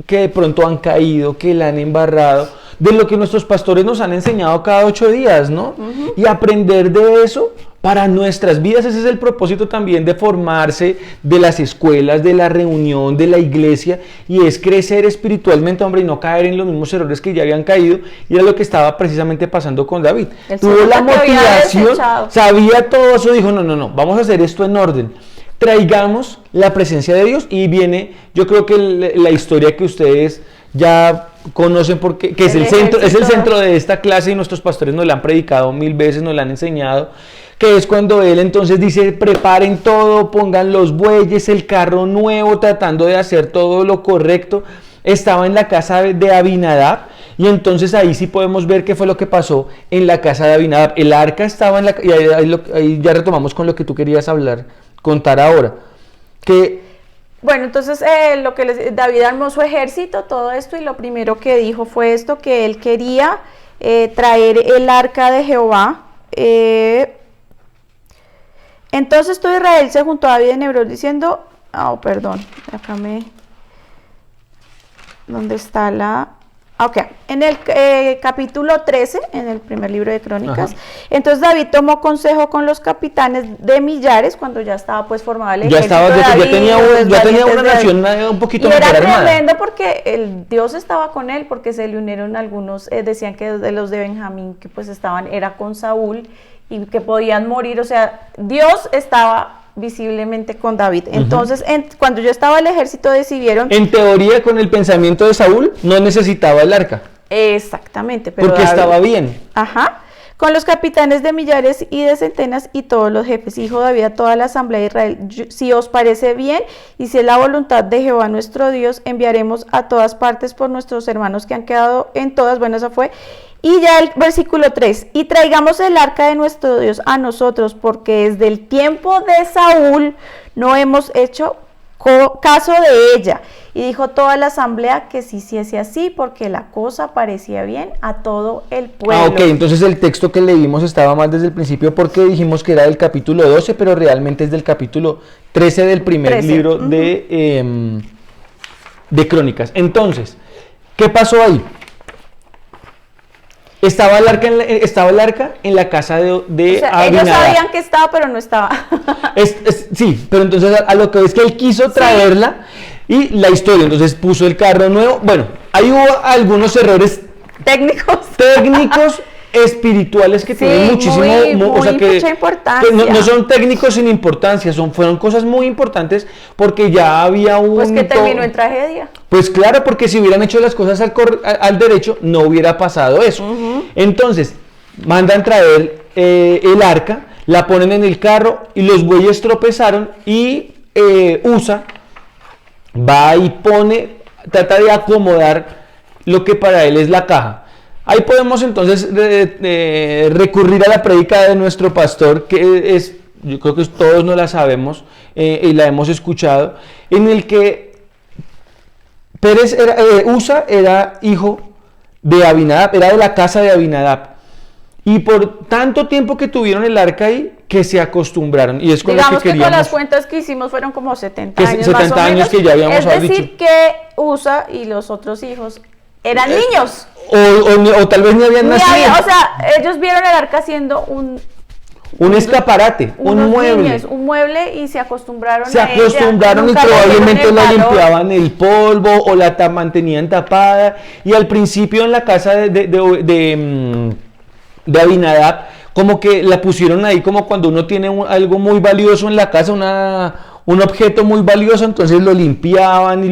que de pronto han caído, que la han embarrado, de lo que nuestros pastores nos han enseñado cada 8 días, ¿no? Y aprender de eso para nuestras vidas. Ese es el propósito también de formarse, de las escuelas, de la reunión, de la iglesia, y es crecer espiritualmente, hombre, y no caer en los mismos errores que ya habían caído, y era lo que estaba precisamente pasando con David. Tuvo la motivación, sabía todo eso, dijo, no, vamos a hacer esto en orden. Traigamos la presencia de Dios, y viene, yo creo que la historia que ustedes ya conocen, porque que es el centro de esta clase, y nuestros pastores nos la han predicado 1000 veces, nos la han enseñado, que es cuando él entonces dice, preparen todo, pongan los bueyes, el carro nuevo, tratando de hacer todo lo correcto. Estaba en la casa de Abinadab, y entonces ahí sí podemos ver qué fue lo que pasó en la casa de Abinadab. El arca estaba y ahí ya retomamos con lo que tú querías contar ahora, bueno, entonces David armó su ejército, todo esto, y lo primero que dijo fue esto, que él quería traer el arca de Jehová. Entonces todo Israel se juntó a David en Hebrón diciendo, ¿dónde está Ok, en el capítulo 13, en el primer libro de Crónicas, Ajá. entonces David tomó consejo con los capitanes de millares cuando ya estaba pues formado el ejército Ya de David, tenía valientes una de David. nación un poquito Y era mejor armada. tremendo porque el Dios estaba con él, porque se le unieron algunos, decían que de los de Benjamín que pues era con Saúl y que podían morir, o sea, Dios estaba visiblemente con David. Entonces, cuando yo estaba en el ejército decidieron... En teoría, con el pensamiento de Saúl, no necesitaba el arca. Exactamente. Pero Porque David, estaba bien. Ajá. Con los capitanes de millares y de centenas y todos los jefes. Dijo David a toda la asamblea de Israel: si os parece bien y si es la voluntad de Jehová nuestro Dios, enviaremos a todas partes por nuestros hermanos que han quedado en todas. Bueno, esa fue. Y ya el versículo 3, y traigamos el arca de nuestro Dios a nosotros, porque desde el tiempo de Saúl no hemos hecho caso de ella. Y dijo toda la asamblea que se hiciese así, porque la cosa parecía bien a todo el pueblo. Ah, ok, entonces el texto que leímos estaba mal desde el principio porque dijimos que era del capítulo 12, pero realmente es del capítulo 13 del primer 13. libro de Crónicas. Entonces, ¿qué pasó ahí? Estaba el arca en la casa de O sea, Abinadab. ellos sabían que estaba, pero no estaba. Sí, pero entonces a lo que es que él quiso traerla y la historia, entonces puso el carro nuevo. Bueno, ahí hubo algunos errores técnicos, espirituales que tienen muchísimo, o sea, que mucha importancia. no son técnicos sin importancia, fueron cosas muy importantes porque ya había un... Pues que terminó en tragedia. Pues claro, porque si hubieran hecho las cosas al derecho, no hubiera pasado eso. Entonces, mandan traer el arca, la ponen en el carro y los bueyes tropezaron y Usa va y trata de acomodar lo que para él es la caja. Ahí podemos entonces recurrir a la prédica de nuestro pastor, que es, yo creo que todos no la sabemos y la hemos escuchado, en el que Usa era hijo de Abinadab, era de la casa de Abinadab. Y por tanto tiempo que tuvieron el arca ahí, que se acostumbraron. Y es con Digamos lo que que queríamos. con las cuentas que hicimos fueron como 70 años 70 más o años menos. que ya habíamos Es decir, dicho. que Usa y los otros hijos eran niños. O tal vez ni habían nacido. O sea, ellos vieron el arca siendo Un escaparate, un mueble. Niños, un mueble y se acostumbraron Se a acostumbraron ella, y nunca le probablemente dieron la el valor. limpiaban el polvo o la mantenían tapada. Y al principio en la casa de Abinadab, como que la pusieron ahí como cuando uno tiene algo muy valioso en la casa, un objeto muy valioso, entonces lo limpiaban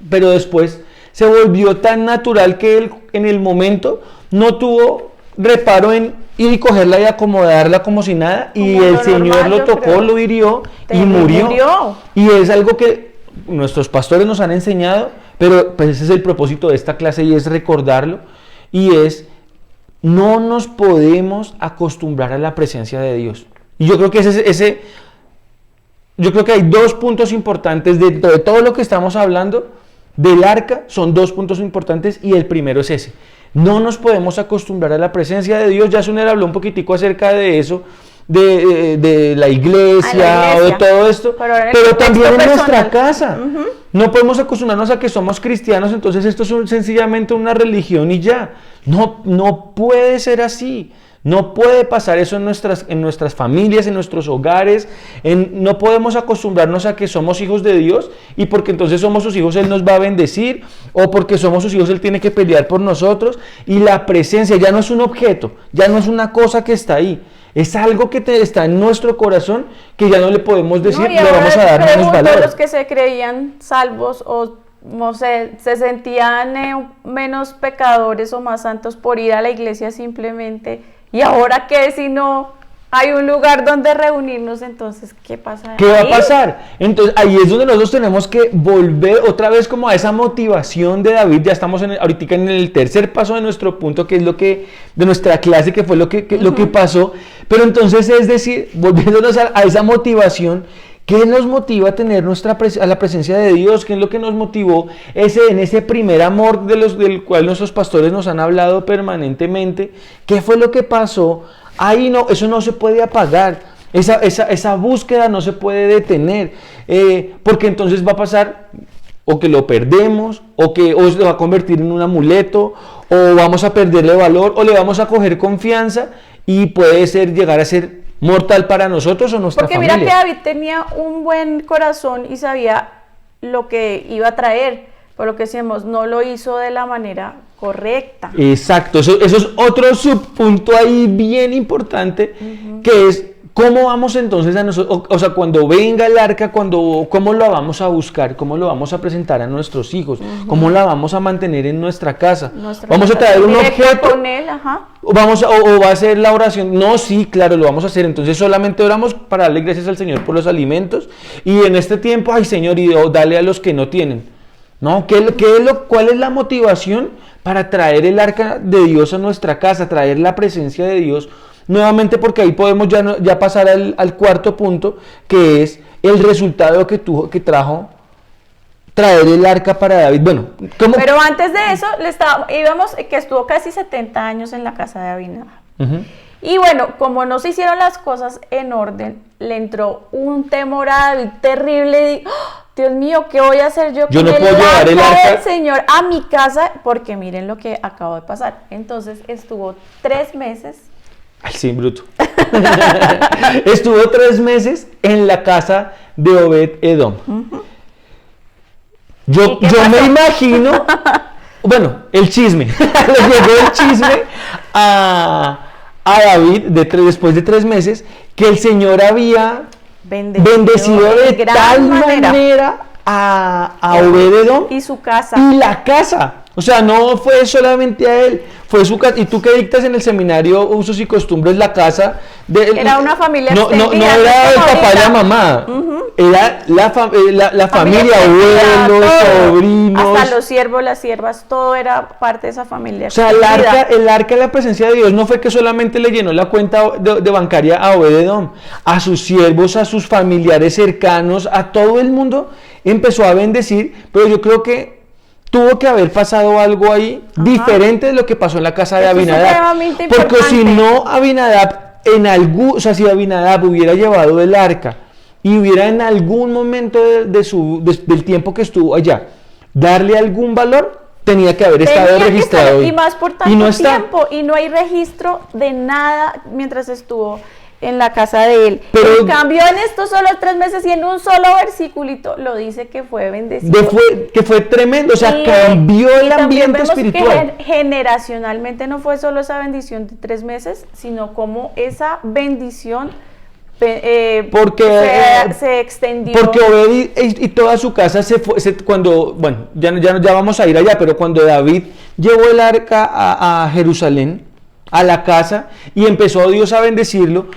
pero después se volvió tan natural que él en el momento no tuvo reparo en ir y cogerla y acomodarla como si nada, y Como el lo Señor normal, lo yo tocó, creo. lo hirió y murió. Y es algo que nuestros pastores nos han enseñado, pero pues ese es el propósito de esta clase y es recordarlo, y es: no nos podemos acostumbrar a la presencia de Dios. Y yo creo que yo creo que hay dos puntos importantes dentro de todo lo que estamos hablando del arca, son dos puntos importantes, y el primero es ese: no nos podemos acostumbrar a la presencia de Dios. Ya Suner habló un poquitico acerca de eso, de la iglesia o de todo esto, pero también en nuestra casa. No podemos acostumbrarnos a que somos cristianos, entonces esto es sencillamente una religión y ya. No puede ser así. No puede pasar eso en nuestras familias, en nuestros hogares. No podemos acostumbrarnos a que somos hijos de Dios y porque entonces somos sus hijos Él nos va a bendecir, o porque somos sus hijos Él tiene que pelear por nosotros. Y la presencia ya no es un objeto, ya no es una cosa que está ahí. Es algo que está en nuestro corazón, que ya no le podemos decir, le vamos a dar menos valor. Los que se creían salvos o no sé, se sentían menos pecadores o más santos por ir a la iglesia simplemente. ¿Y ahora qué si no hay un lugar donde reunirnos? Entonces, ¿qué pasa? ¿Qué va a pasar? Entonces, ahí es donde nosotros tenemos que volver otra vez como a esa motivación de David. Ya estamos ahorita en el tercer paso de nuestro punto, que es de nuestra clase, que fue lo que pasó. Pero entonces, es decir, volviéndonos a esa motivación, ¿qué nos motiva a tener a la presencia de Dios? ¿Qué es lo que nos motivó en ese primer amor del cual nuestros pastores nos han hablado permanentemente? ¿Qué fue lo que pasó? Ahí no, eso no se puede apagar. Esa búsqueda no se puede detener, porque entonces va a pasar o que lo perdemos, o se va a convertir en un amuleto, o vamos a perderle valor, o le vamos a coger confianza y puede llegar a ser mortal para nosotros o nuestra familia. Porque mira que David tenía un buen corazón y sabía lo que iba a traer, por lo que decíamos, no lo hizo de la manera correcta. Exacto, eso es otro subpunto ahí bien importante, que es cómo vamos entonces a nosotros, o sea, cuando venga el arca, cómo la vamos a buscar, cómo lo vamos a presentar a nuestros hijos, cómo la vamos a mantener en nuestra casa. Vamos a traer un objeto con él, o va a ser la oración. No, sí, claro, lo vamos a hacer. Entonces solamente oramos para darle gracias al Señor por los alimentos, y en este tiempo, ay Señor, y dale a los que no tienen. No, ¿cuál es la motivación para traer el arca de Dios a nuestra casa, traer la presencia de Dios nuevamente? Porque ahí podemos ya pasar al cuarto punto, que es el resultado que trajo traer el arca para David. Bueno, pero antes de eso, que estuvo casi 70 años en la casa de Abinadab. Y bueno, como no se hicieron las cosas en orden, le entró un temor a David terrible. Dios mío, ¿qué voy a hacer yo con el arca del Señor a mi casa? Porque miren lo que acabó de pasar. Entonces estuvo 3 meses. Ay, sí, bruto. Estuvo 3 meses en la casa de Obed-Edom. Yo me imagino, bueno, el chisme. Le llegó el chisme a David después de 3 meses, que el Señor había bendecido de tal manera a Obed-Edom y su casa. Y la casa. O sea, no fue solamente a él, fue su casa. Y tú que dictas en el seminario Usos y Costumbres, la casa era una familia no era el papá y la mamá, era la familia, abuelos, sobrinos. Hasta los siervos, las siervas, todo era parte de esa familia. O sea, el arca de la presencia de Dios no fue que solamente le llenó la cuenta de bancaria a Obed-Edom, a sus siervos, a sus familiares cercanos, a todo el mundo empezó a bendecir. Pero yo creo que tuvo que haber pasado algo ahí diferente de lo que pasó en la casa de Abinadab. Porque si no, Abinadab, si Abinadab hubiera llevado el arca y hubiera en algún momento del tiempo que estuvo allá, darle algún valor, tenía que haber estado registrado. Y más por tanto tiempo, y no hay registro de nada mientras estuvo en la casa de él. Pero en cambio, en estos solo 3 meses y en un solo versiculito lo dice que fue bendecido. Que fue tremendo, o sea, cambió el ambiente espiritual. Que generacionalmente no fue solo esa bendición de 3 meses, sino como esa bendición se extendió. Porque Obed y toda su casa ya vamos a ir allá, pero cuando David llevó el arca a Jerusalén, a la casa, y empezó Dios a bendecirlo,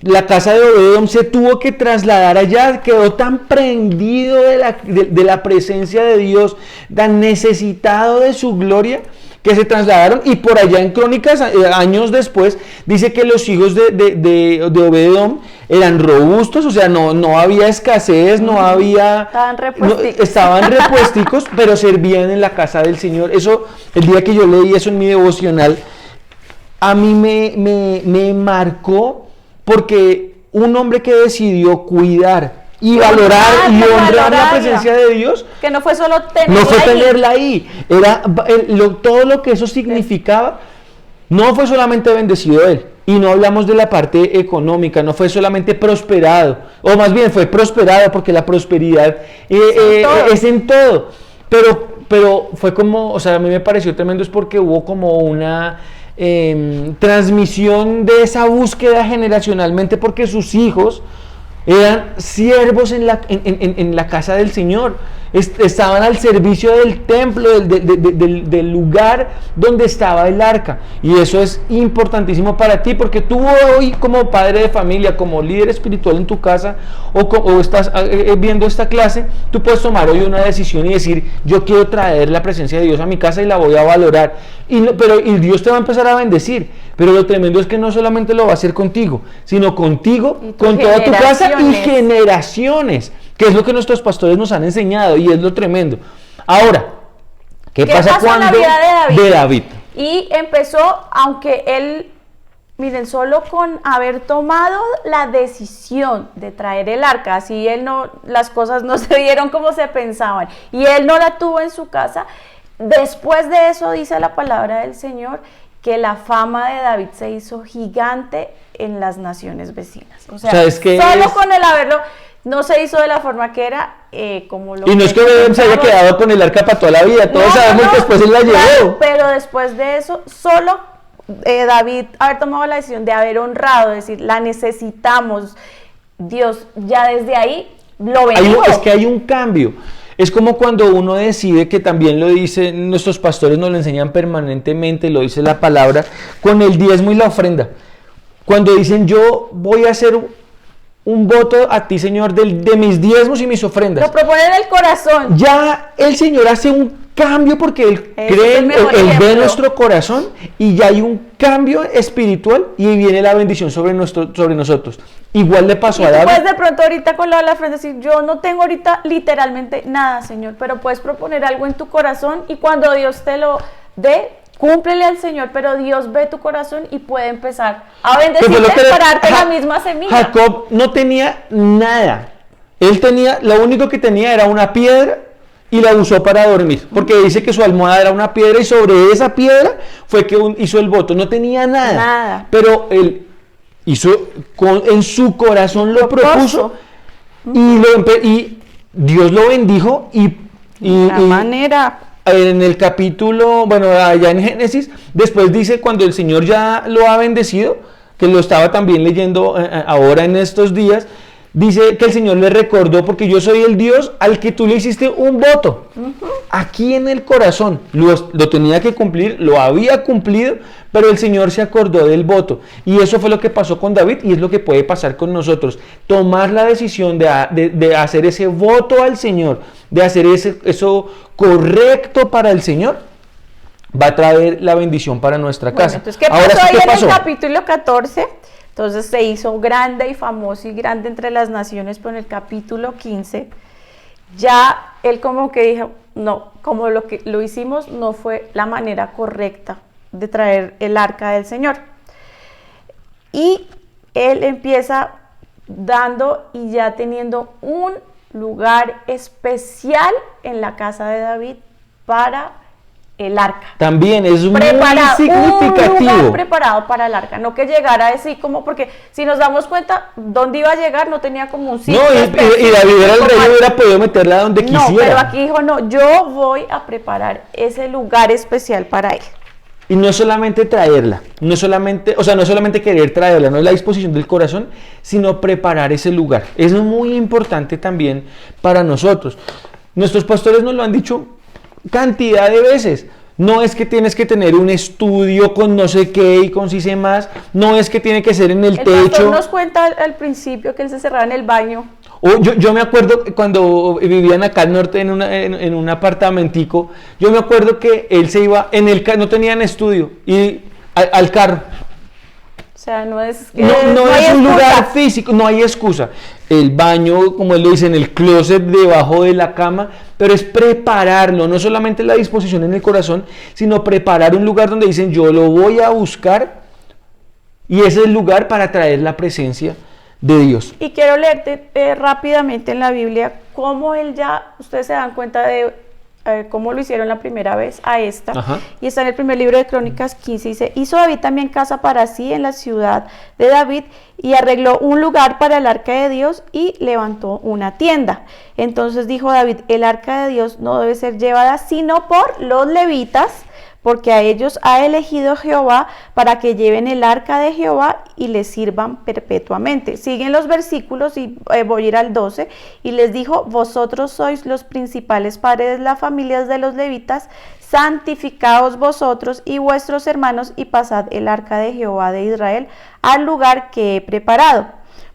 la casa de Obed-Edom se tuvo que trasladar allá, quedó tan prendido de la presencia de Dios, tan necesitado de su gloria, que se trasladaron. Y por allá en Crónicas, años después, dice que los hijos de Obed-Edom eran robustos, o sea, no había escasez, estaban repuesticos, pero servían en la casa del Señor. Eso, el día que yo leí eso en mi devocional, a mí me marcó, porque un hombre que decidió cuidar y valorar y honrar la presencia de Dios, que no fue solo tenerla ahí, era todo lo que eso significaba. No fue solamente bendecido él, y no hablamos de la parte económica, no fue solamente prosperado, o más bien fue prosperado, porque la prosperidad es en todo, pero fue como, o sea, a mí me pareció tremendo, es porque hubo como una transmisión de esa búsqueda generacionalmente, porque sus hijos eran siervos en la casa del Señor, estaban al servicio del templo, del lugar donde estaba el arca. Y eso es importantísimo para ti, porque tú hoy, como padre de familia, como líder espiritual en tu casa, o estás viendo esta clase, tú puedes tomar hoy una decisión y decir: yo quiero traer la presencia de Dios a mi casa y la voy a valorar, y Dios te va a empezar a bendecir. Pero lo tremendo es que no solamente lo va a hacer contigo, sino contigo, con toda tu casa y generaciones, que es lo que nuestros pastores nos han enseñado, y es lo tremendo. Ahora, ¿qué pasa cuando en la vida de David? Y empezó, aunque él miren, solo con haber tomado la decisión de traer el arca, así las cosas no se dieron como se pensaban, y él no la tuvo en su casa, después de eso dice la palabra del Señor, que la fama de David se hizo gigante en las naciones vecinas. O sea es que solo con el haberlo, no se hizo de la forma que era, como lo. Y no es que se haya quedado con el arca para toda la vida, todos sabemos que después él la llevó. Pero después de eso, solo David haber tomado la decisión de haber honrado, decir, la necesitamos, Dios ya desde ahí lo bendijo. Es que hay un cambio. Es como cuando uno decide, que también lo dicen nuestros pastores, nos lo enseñan permanentemente, lo dice la palabra, con el diezmo y la ofrenda. Cuando dicen, yo voy a hacer un voto a ti, Señor, de mis diezmos y mis ofrendas. Lo propone en el corazón. Ya el Señor hace un cambio porque Él cree, Él ve nuestro corazón y ya hay un cambio espiritual y viene la bendición sobre nosotros. Igual le pasó a David. Pues de pronto ahorita con la frente decir, yo no tengo ahorita literalmente nada, Señor, pero puedes proponer algo en tu corazón y cuando Dios te lo dé, cúmplele al Señor, pero Dios ve tu corazón y puede empezar a bendecirte para darte la misma semilla. Jacob no tenía nada. Él tenía, lo único que tenía era una piedra y la usó para dormir, porque dice que su almohada era una piedra y sobre esa piedra fue que hizo el voto. No tenía nada. Pero él hizo, en su corazón lo propuso y Dios lo bendijo y manera. En el capítulo, bueno, allá en Génesis, después dice, cuando el Señor ya lo ha bendecido, que lo estaba también leyendo ahora en estos días, dice que el Señor le recordó, porque yo soy el Dios al que tú le hiciste un voto. Aquí en el corazón, lo tenía que cumplir, lo había cumplido, pero el Señor se acordó del voto. Y eso fue lo que pasó con David y es lo que puede pasar con nosotros. Tomar la decisión de hacer ese voto al Señor, de hacer eso correcto para el Señor, va a traer la bendición para nuestra casa. Entonces, ¿qué pasó ahí en el capítulo 14? Entonces se hizo grande y famoso y grande entre las naciones, pero en el capítulo 15 ya él como que dijo, no, como lo que lo hicimos no fue la manera correcta de traer el arca del Señor. Y él empieza dando y ya teniendo un lugar especial en la casa de David para el arca. También es muy significativo. Un lugar preparado para el arca, no que llegara así como, porque si nos damos cuenta dónde iba a llegar, no tenía como un sitio. No, y David era el rey, hubiera podido meterla donde quisiera. No, pero aquí dijo, no, yo voy a preparar ese lugar especial para él. Y no es solamente traerla, no es solamente querer traerla, no es la disposición del corazón, sino preparar ese lugar. Eso es muy importante también para nosotros. Nuestros pastores nos lo han dicho cantidad de veces. No es que tienes que tener un estudio con no sé qué y con sí sé más, no es que tiene que ser en el techo. El pastor nos cuenta al principio que él se cerraba en el baño. Yo me acuerdo cuando vivían acá al norte en un apartamentico, yo me acuerdo que él se iba no tenían estudio y al carro. O sea, no es un lugar físico, no hay excusa. El baño, como él lo dice, en el closet debajo de la cama, pero es prepararlo, no solamente la disposición en el corazón, sino preparar un lugar donde dicen, yo lo voy a buscar y ese es el lugar para traer la presencia de Dios. Y quiero leerte rápidamente en la Biblia cómo ustedes se dan cuenta de cómo lo hicieron la primera vez a esta. Ajá. Y está en el primer libro de Crónicas 15, dice, hizo David también casa para sí en la ciudad de David y arregló un lugar para el arca de Dios y levantó una tienda. Entonces dijo David, el arca de Dios no debe ser llevada sino por los levitas, porque a ellos ha elegido Jehová para que lleven el arca de Jehová y les sirvan perpetuamente. Siguen los versículos y voy a ir al 12. Y les dijo, vosotros sois los principales padres de las familias de los levitas, santificaos vosotros y vuestros hermanos y pasad el arca de Jehová de Israel al lugar que he preparado.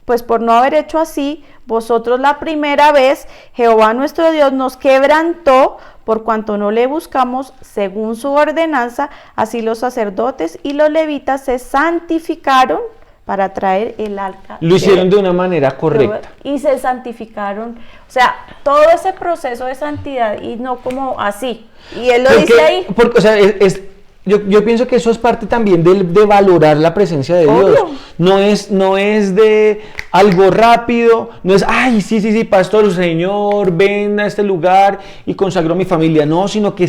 Pues por no haber hecho así, vosotros la primera vez, Jehová nuestro Dios nos quebrantó, por cuanto no le buscamos según su ordenanza, así los sacerdotes y los levitas se santificaron para traer el arca. Lo hicieron de una manera correcta. Y se santificaron, o sea, todo ese proceso de santidad y no como así. Y él lo dice ahí. Porque, o sea, yo pienso que eso es parte también de valorar la presencia de Dios. No es de algo rápido, no es, ay, sí, pastor, Señor, ven a este lugar y consagró mi familia. No, sino que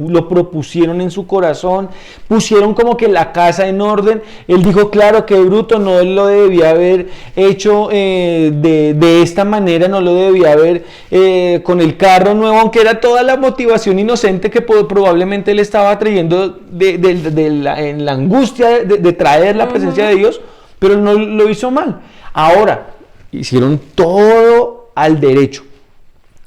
lo propusieron en su corazón, pusieron como que la casa en orden. Él dijo, claro, que bruto, no lo debía haber hecho de esta manera, no lo debía haber con el carro nuevo, aunque era toda la motivación inocente que probablemente él estaba trayendo en la angustia de traer la presencia de Dios, pero no lo hizo mal. Ahora, hicieron todo al derecho,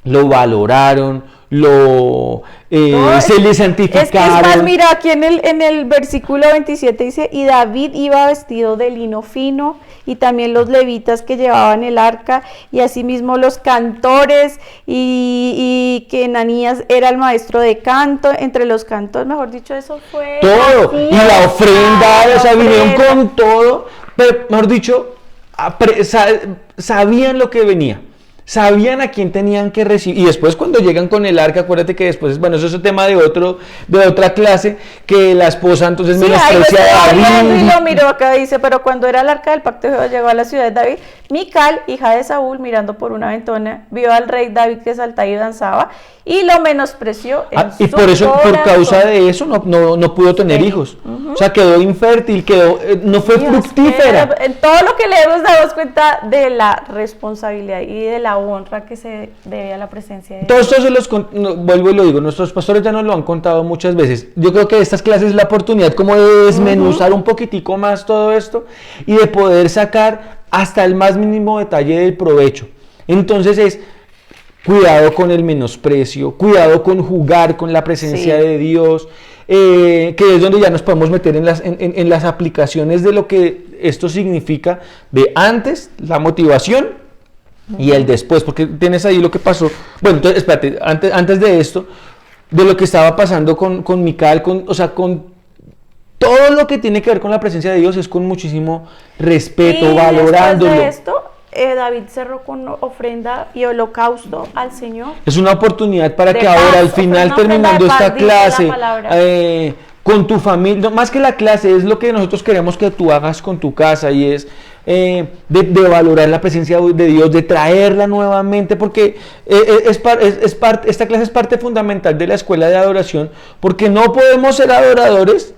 lo valoraron, se le santificaron. Es que es más, mira, aquí en el versículo 27 dice, y David iba vestido de lino fino, y también los levitas que llevaban el arca, y asimismo los cantores, y que Ananías era el maestro de canto, entre los cantores, mejor dicho, eso fue todo, y la ofrenda, o sea, vinieron con todo, pero mejor dicho, sabían lo que venía. Sabían a quién tenían que recibir. Y después cuando llegan con el arca, acuérdate que después, bueno, eso es un tema de otra clase, que la esposa entonces menosprecia a David. Y lo miró acá, dice, pero cuando era el arca del pacto de Jehová llegó a la ciudad de David, Mical, hija de Saúl, mirando por una ventana, vio al rey David que saltaba y danzaba, y lo menospreció y por eso, corazón. por causa de eso, no pudo tener hijos. O sea, quedó infértil, no fue fructífera. En todo lo que leemos damos cuenta de la responsabilidad y de la honra que se debe a la presencia de Dios. Todo esto vuelvo y lo digo, nuestros pastores ya nos lo han contado muchas veces. Yo creo que estas clases es la oportunidad como de desmenuzar un poquitico más todo esto y de poder sacar hasta el más mínimo detalle del provecho. Entonces cuidado con el menosprecio, cuidado con jugar con la presencia de Dios, que es donde ya nos podemos meter en las aplicaciones de lo que esto significa de antes, la motivación y el después, porque tienes ahí lo que pasó. Bueno, entonces espérate, antes de esto, de lo que estaba pasando con Mical, o sea, con todo lo que tiene que ver con la presencia de Dios, es con muchísimo respeto, valorándolo. Después de esto, David cerró con ofrenda y holocausto al Señor. Es una oportunidad para que ahora, al final, terminando esta clase, con tu familia, más que la clase, es lo que nosotros queremos que tú hagas con tu casa, y es de valorar la presencia de Dios, de traerla nuevamente, porque esta clase es parte fundamental de la escuela de adoración, porque no podemos ser adoradores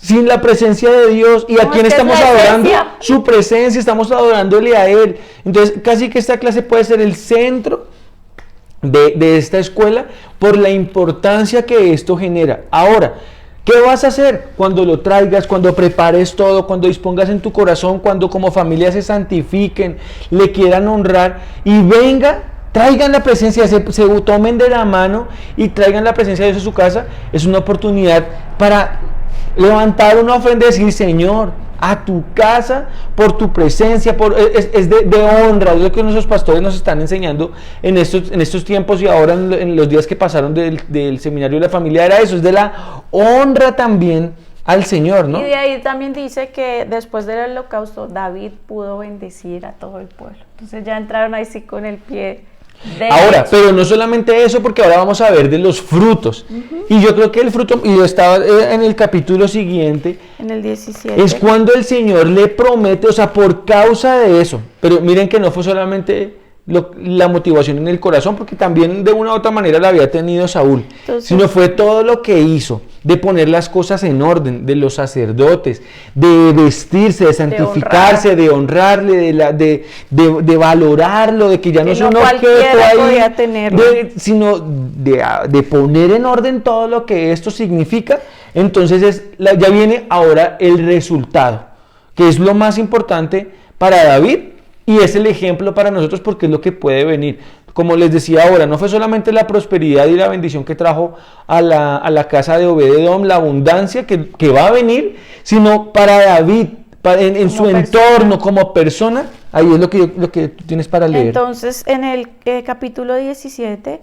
sin la presencia de Dios. ¿Y a quién estamos adorando? Su presencia, estamos adorándole a Él. Entonces, casi que esta clase puede ser el centro de esta escuela por la importancia que esto genera. Ahora, ¿qué vas a hacer cuando lo traigas, cuando prepares todo, cuando dispongas en tu corazón, cuando como familia se santifiquen, le quieran honrar y traigan la presencia, se tomen de la mano y traigan la presencia de Dios a su casa? Es una oportunidad para levantar una ofrenda y decir, Señor, a tu casa, por tu presencia, es de honra. Es lo que nuestros pastores nos están enseñando en estos tiempos, y ahora en los días que pasaron del seminario de la familia, era eso, es de la honra también al Señor, ¿no? Y de ahí también dice que después del holocausto David pudo bendecir a todo el pueblo. Entonces ya entraron ahí sí con el pie Ahora, pero no solamente eso, porque ahora vamos a ver de los frutos. Y yo creo que el fruto, y yo estaba en el capítulo siguiente, en el 17, es cuando el Señor le promete, o sea, por causa de eso. Pero miren que no fue solamente la motivación en el corazón, porque también de una u otra manera la había tenido Saúl. Entonces, sino fue todo lo que hizo, de poner las cosas en orden, de los sacerdotes, de vestirse, de santificarse, de honrarle, de valorarlo, de que ya no es un objeto ahí, sino de poner en orden todo lo que esto significa. Entonces ya viene ahora el resultado, que es lo más importante para David. Y es el ejemplo para nosotros, porque es lo que puede venir. Como les decía ahora, no fue solamente la prosperidad y la bendición que trajo a la casa de Obed-Edom, la abundancia que va a venir, sino para David, en su entorno, como persona. Ahí es lo que tú tienes para leer. Entonces, en el capítulo 17,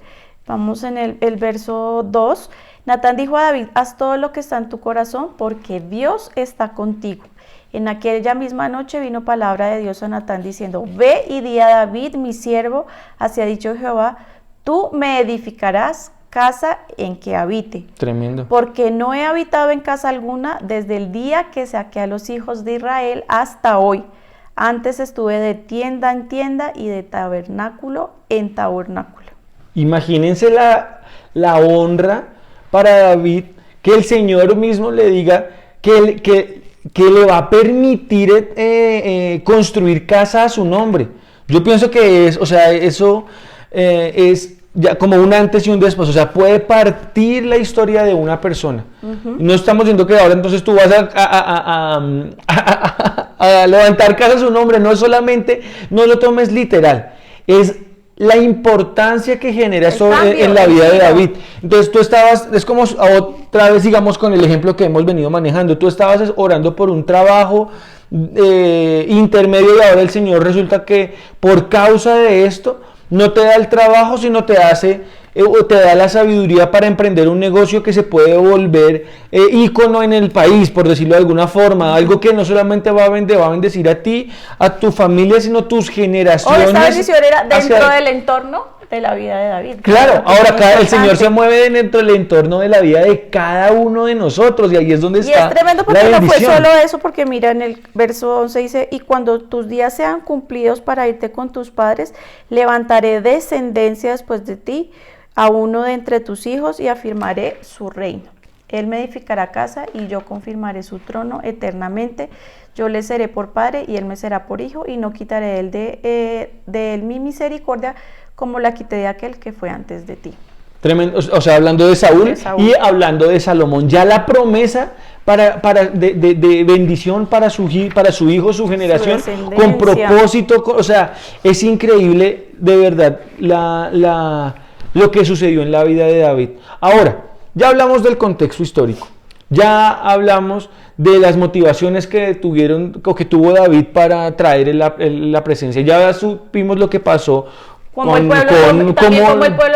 vamos en el verso 2, Natán dijo a David: haz todo lo que está en tu corazón, porque Dios está contigo. En aquella misma noche vino palabra de Dios a Natán diciendo: ve y di a David, mi siervo, así ha dicho Jehová, tú me edificarás casa en que habite. Tremendo. Porque no he habitado en casa alguna desde el día que saqué a los hijos de Israel hasta hoy. Antes estuve de tienda en tienda y de tabernáculo en tabernáculo. Imagínense la honra para David, que el Señor mismo le diga que le va a permitir construir casa a su nombre. Yo pienso que eso es ya como un antes y un después, o sea, puede partir la historia de una persona. No estamos diciendo que ahora entonces tú vas a levantar casa a su nombre, no es solamente, no lo tomes literal, es la importancia que genera eso en la vida de David. Entonces tú estabas, es como otra vez digamos con el ejemplo que hemos venido manejando, tú estabas orando por un trabajo intermedio y ahora el Señor resulta que por causa de esto no te da el trabajo, sino te da la sabiduría para emprender un negocio que se puede volver ícono en el país, por decirlo de alguna forma, algo que no solamente va a bendecir a ti, a tu familia, sino tus generaciones. Esta bendición era dentro del entorno de la vida de David. Claro, ahora el Señor se mueve dentro del entorno de la vida de cada uno de nosotros y ahí es donde está la bendición. Y es tremendo porque no fue solo eso, porque mira en el verso 11 dice, y cuando tus días sean cumplidos para irte con tus padres, levantaré descendencia después de ti, a uno de entre tus hijos y afirmaré su reino. Él me edificará casa y yo confirmaré su trono eternamente. Yo le seré por padre y él me será por hijo y no quitaré de él mi misericordia como la quité de aquel que fue antes de ti. Tremendo, o sea, hablando de Saúl y hablando de Salomón, ya la promesa de bendición para su hijo, su generación, con propósito, o sea, es increíble de verdad lo que sucedió en la vida de David. Ahora, ya hablamos del contexto histórico, ya hablamos de las motivaciones que tuvo David para traer la presencia, ya supimos lo que pasó. Como el pueblo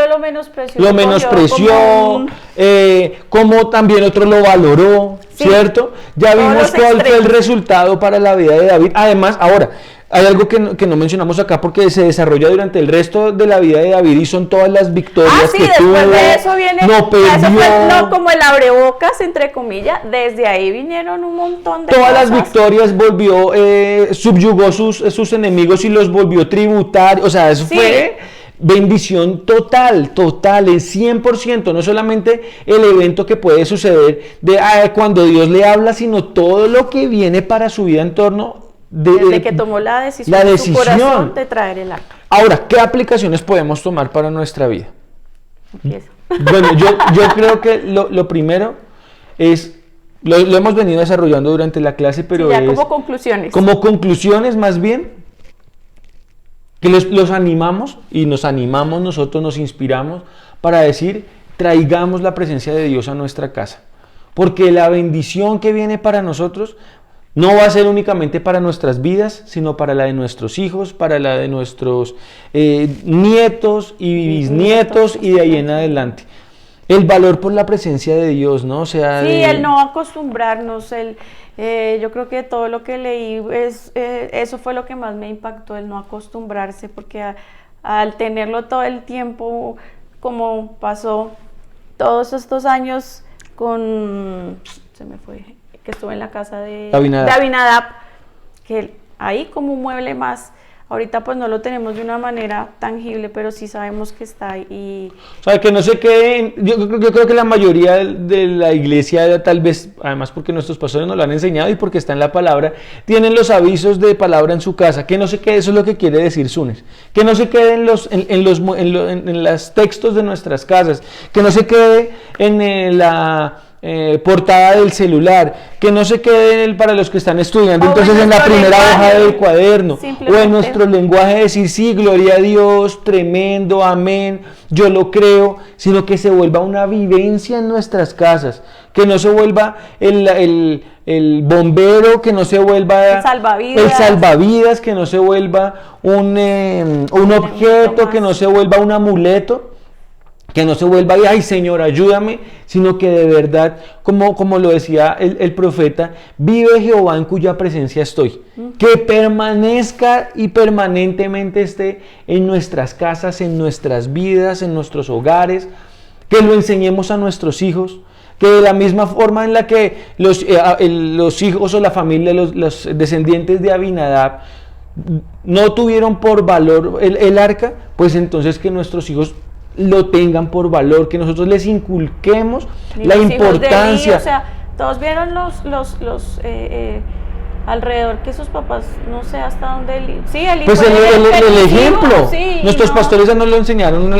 lo menospreció. Lo menospreció, como también otro lo valoró, sí, ¿cierto? Ya vimos cuál fue el resultado para la vida de David. Además, ahora, hay algo que no mencionamos acá porque se desarrolla durante el resto de la vida de David y son todas las victorias que tuvo. Después de eso viene, no perdió. Eso fue como el abrebocas, entre comillas, desde ahí vinieron un montón de todas cosas. Las victorias volvió, subyugó sus enemigos y los volvió tributarios, o sea, eso sí. Fue bendición total, es 100%, no solamente el evento que puede suceder cuando Dios le habla, sino todo lo que viene para su vida en torno desde que tomó la decisión de su corazón de traer el arca. Ahora, ¿qué aplicaciones podemos tomar para nuestra vida? Empieza. Bueno, yo creo que lo primero es, lo hemos venido desarrollando durante la clase, pero sí, ya como conclusiones. Como conclusiones más bien, que los animamos y nos animamos nosotros, nos inspiramos para decir, traigamos la presencia de Dios a nuestra casa. Porque la bendición que viene para nosotros no va a ser únicamente para nuestras vidas, sino para la de nuestros hijos, para la de nuestros nietos y bisnietos y de ahí en adelante. El valor por la presencia de Dios, ¿no? O sea, sí, el no acostumbrarnos, yo creo que todo lo que leí, eso fue lo que más me impactó, el no acostumbrarse, porque al tenerlo todo el tiempo, como pasó todos estos años que estuve en la casa de Abinadab, que ahí como un mueble más. Ahorita pues no lo tenemos de una manera tangible, pero sí sabemos que está ahí. O sea, que no se queden, yo creo que la mayoría de la iglesia, tal vez, además porque nuestros pastores nos lo han enseñado y porque está en la palabra, tienen los avisos de palabra en su casa, que no se quede, eso es lo que quiere decir Sunes, que no se quede en los textos de nuestras casas, que no se quede en la portada del celular, que no se quede para los que están estudiando, entonces en la primera hoja del cuaderno, o en nuestro lenguaje decir sí, gloria a Dios, tremendo, amén, yo lo creo, sino que se vuelva una vivencia en nuestras casas, que no se vuelva el bombero, que no se vuelva el salvavidas, que no se vuelva un objeto, que no se vuelva un amuleto, que no se vuelva, ay Señor, ayúdame, sino que de verdad, como lo decía el profeta, vive Jehová en cuya presencia estoy, que permanezca y permanentemente esté en nuestras casas, en nuestras vidas, en nuestros hogares, que lo enseñemos a nuestros hijos, que de la misma forma en la que los hijos o la familia, los descendientes de Abinadab no tuvieron por valor el arca, pues entonces que nuestros hijos lo tengan por valor, que nosotros les inculquemos la importancia. O sea, todos vieron alrededor que sus papás, no sé hasta dónde el pues el ejemplo, sí, nuestros pastores ya nos lo enseñaron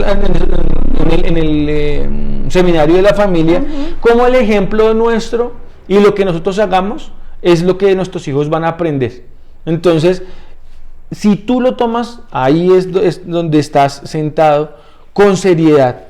en el seminario de la familia, como el ejemplo nuestro y lo que nosotros hagamos es lo que nuestros hijos van a aprender. Entonces, si tú lo tomas, ahí es donde estás sentado, con seriedad,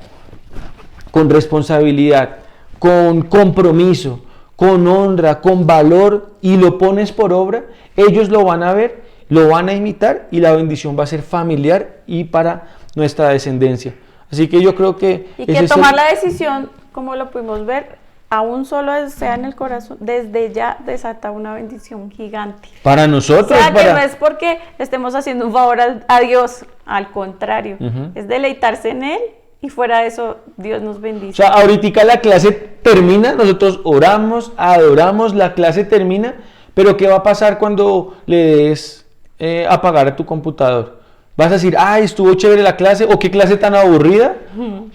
con responsabilidad, con compromiso, con honra, con valor, y lo pones por obra, ellos lo van a ver, lo van a imitar, y la bendición va a ser familiar y para nuestra descendencia. Así que yo creo que... Y que tomar la decisión, como lo pudimos ver, aún solo sea en el corazón, desde ya desata una bendición gigante. Para nosotros. O sea, que no es porque estemos haciendo un favor a Dios, al contrario, es deleitarse en Él, y fuera de eso, Dios nos bendice. O sea, ahorita la clase termina, nosotros oramos, adoramos, la clase termina, pero ¿qué va a pasar cuando le des apagar a tu computador? ¿Vas a decir, ay, estuvo chévere la clase, o qué clase tan aburrida?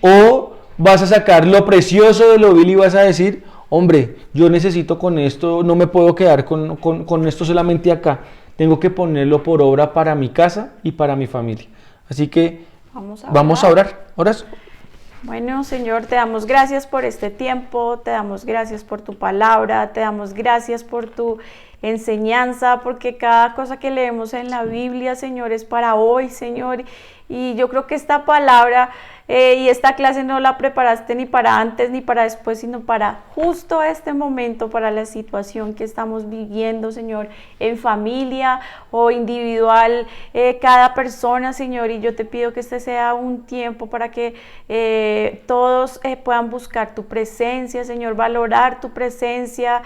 ¿O vas a sacar lo precioso de lo vil y vas a decir, hombre, yo necesito con esto, no me puedo quedar con esto solamente acá, tengo que ponerlo por obra para mi casa y para mi familia? Así que vamos a orar. ¿Oras? Bueno, Señor, te damos gracias por este tiempo, te damos gracias por tu palabra, te damos gracias por tu enseñanza, porque cada cosa que leemos en la Biblia, Señor, es para hoy, Señor. Y yo creo que esta palabra y esta clase no la preparaste ni para antes ni para después, sino para justo este momento, para la situación que estamos viviendo, Señor, en familia o individual, cada persona, Señor. Y yo te pido que este sea un tiempo para que todos puedan buscar tu presencia, Señor, valorar tu presencia.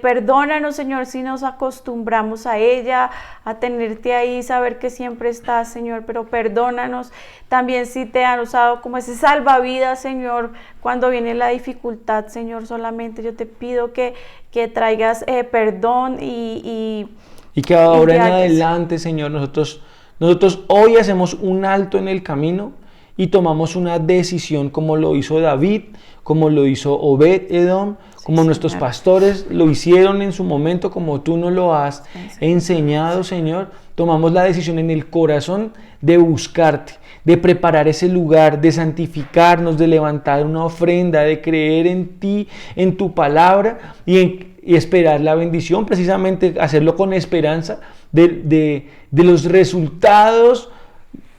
Perdónanos, Señor, si nos acostumbramos a ella, a tenerte ahí, saber que siempre estás, Señor, pero perdónanos también si te han usado como ese salvavidas, Señor, cuando viene la dificultad, Señor. Solamente yo te pido que traigas perdón y que ahora en adelante, Señor, nosotros hoy hacemos un alto en el camino y tomamos una decisión, como lo hizo David, como lo hizo Obed-Edom, como nuestros pastores lo hicieron en su momento, como tú nos lo has enseñado, Señor. Tomamos la decisión en el corazón de buscarte, de preparar ese lugar, de santificarnos, de levantar una ofrenda, de creer en ti, en tu palabra y esperar la bendición, precisamente hacerlo con esperanza de los resultados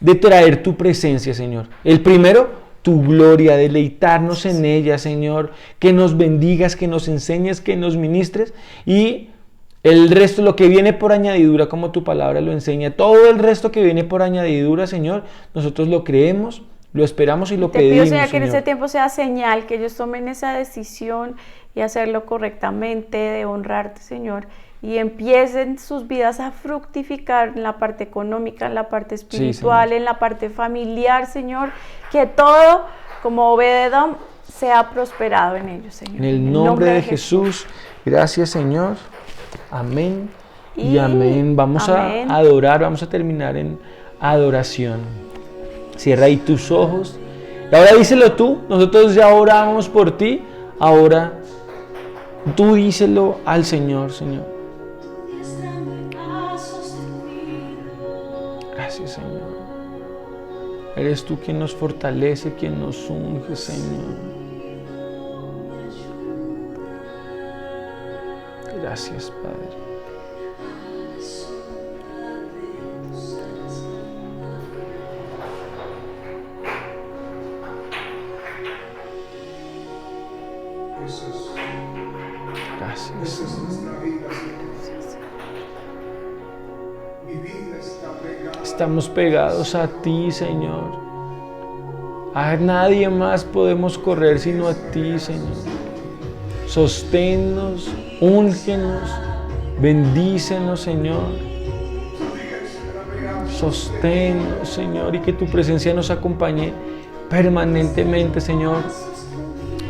de traer tu presencia, Señor. El primero, tu gloria, deleitarnos en ella, Señor, que nos bendigas, que nos enseñes, que nos ministres, y el resto, lo que viene por añadidura, como tu palabra lo enseña, todo el resto que viene por añadidura, Señor, nosotros lo creemos, lo esperamos y lo pedimos, Señor, que Señor. en ese tiempo sea señal, que ellos tomen esa decisión y hacerlo correctamente, de honrarte, Señor, y empiecen sus vidas a fructificar en la parte económica, en la parte espiritual, en la parte familiar, Señor, que todo, como Obed-Edom, sea prosperado en ellos, Señor. En el nombre de Jesús, gracias, Señor. Amén y amén. Vamos a adorar, vamos a terminar en adoración. Cierra ahí tus ojos. Y ahora díselo tú, nosotros ya oramos por ti, ahora tú díselo al Señor, Señor. Gracias, Señor. Eres tú quien nos fortalece, quien nos unge, Señor. Gracias, Padre. Gracias. Estamos pegados a ti, Señor. A nadie más podemos correr sino a ti, Señor. Sosténnos, úngenos, bendícenos, Señor. Sosténnos, Señor, y que tu presencia nos acompañe permanentemente, Señor.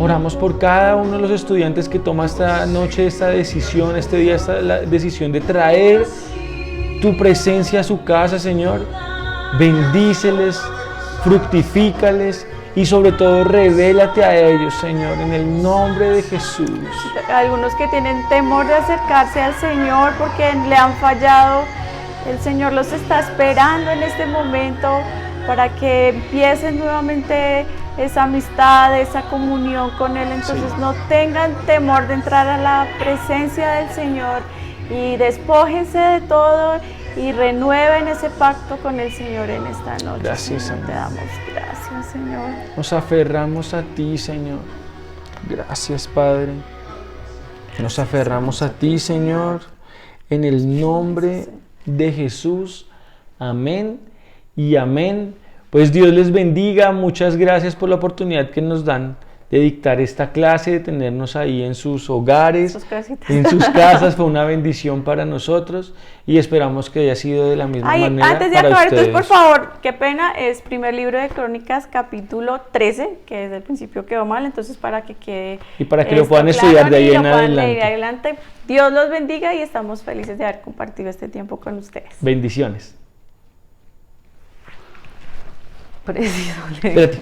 Oramos por cada uno de los estudiantes que toma esta noche esta decisión, este día la decisión de traer tu presencia a su casa, Señor. Bendíceles, fructifícales y sobre todo revélate a ellos, Señor, en el nombre de Jesús. Algunos que tienen temor de acercarse al Señor porque le han fallado, el Señor los está esperando en este momento para que empiecen nuevamente esa amistad, esa comunión con Él. Entonces no tengan temor de entrar a la presencia del Señor y despójense de todo y renueven ese pacto con el Señor en esta noche. Gracias, Señor. Te damos gracias, Señor. Nos aferramos a ti, Señor. Gracias, Padre. Nos aferramos a ti, Señor, en el nombre de Jesús. Amén y amén. Pues Dios les bendiga. Muchas gracias por la oportunidad que nos dan de dictar esta clase, de tenernos ahí en sus hogares, en sus casas. Fue una bendición para nosotros y esperamos que haya sido de la misma manera antes de para acabar, ustedes. entonces, por favor, qué pena, es primer libro de Crónicas, capítulo 13, que desde el principio quedó mal, entonces para que quede y para que lo puedan estudiar de ahí en adelante. Dios los bendiga y estamos felices de haber compartido este tiempo con ustedes. Bendiciones. Preciso. Espérate.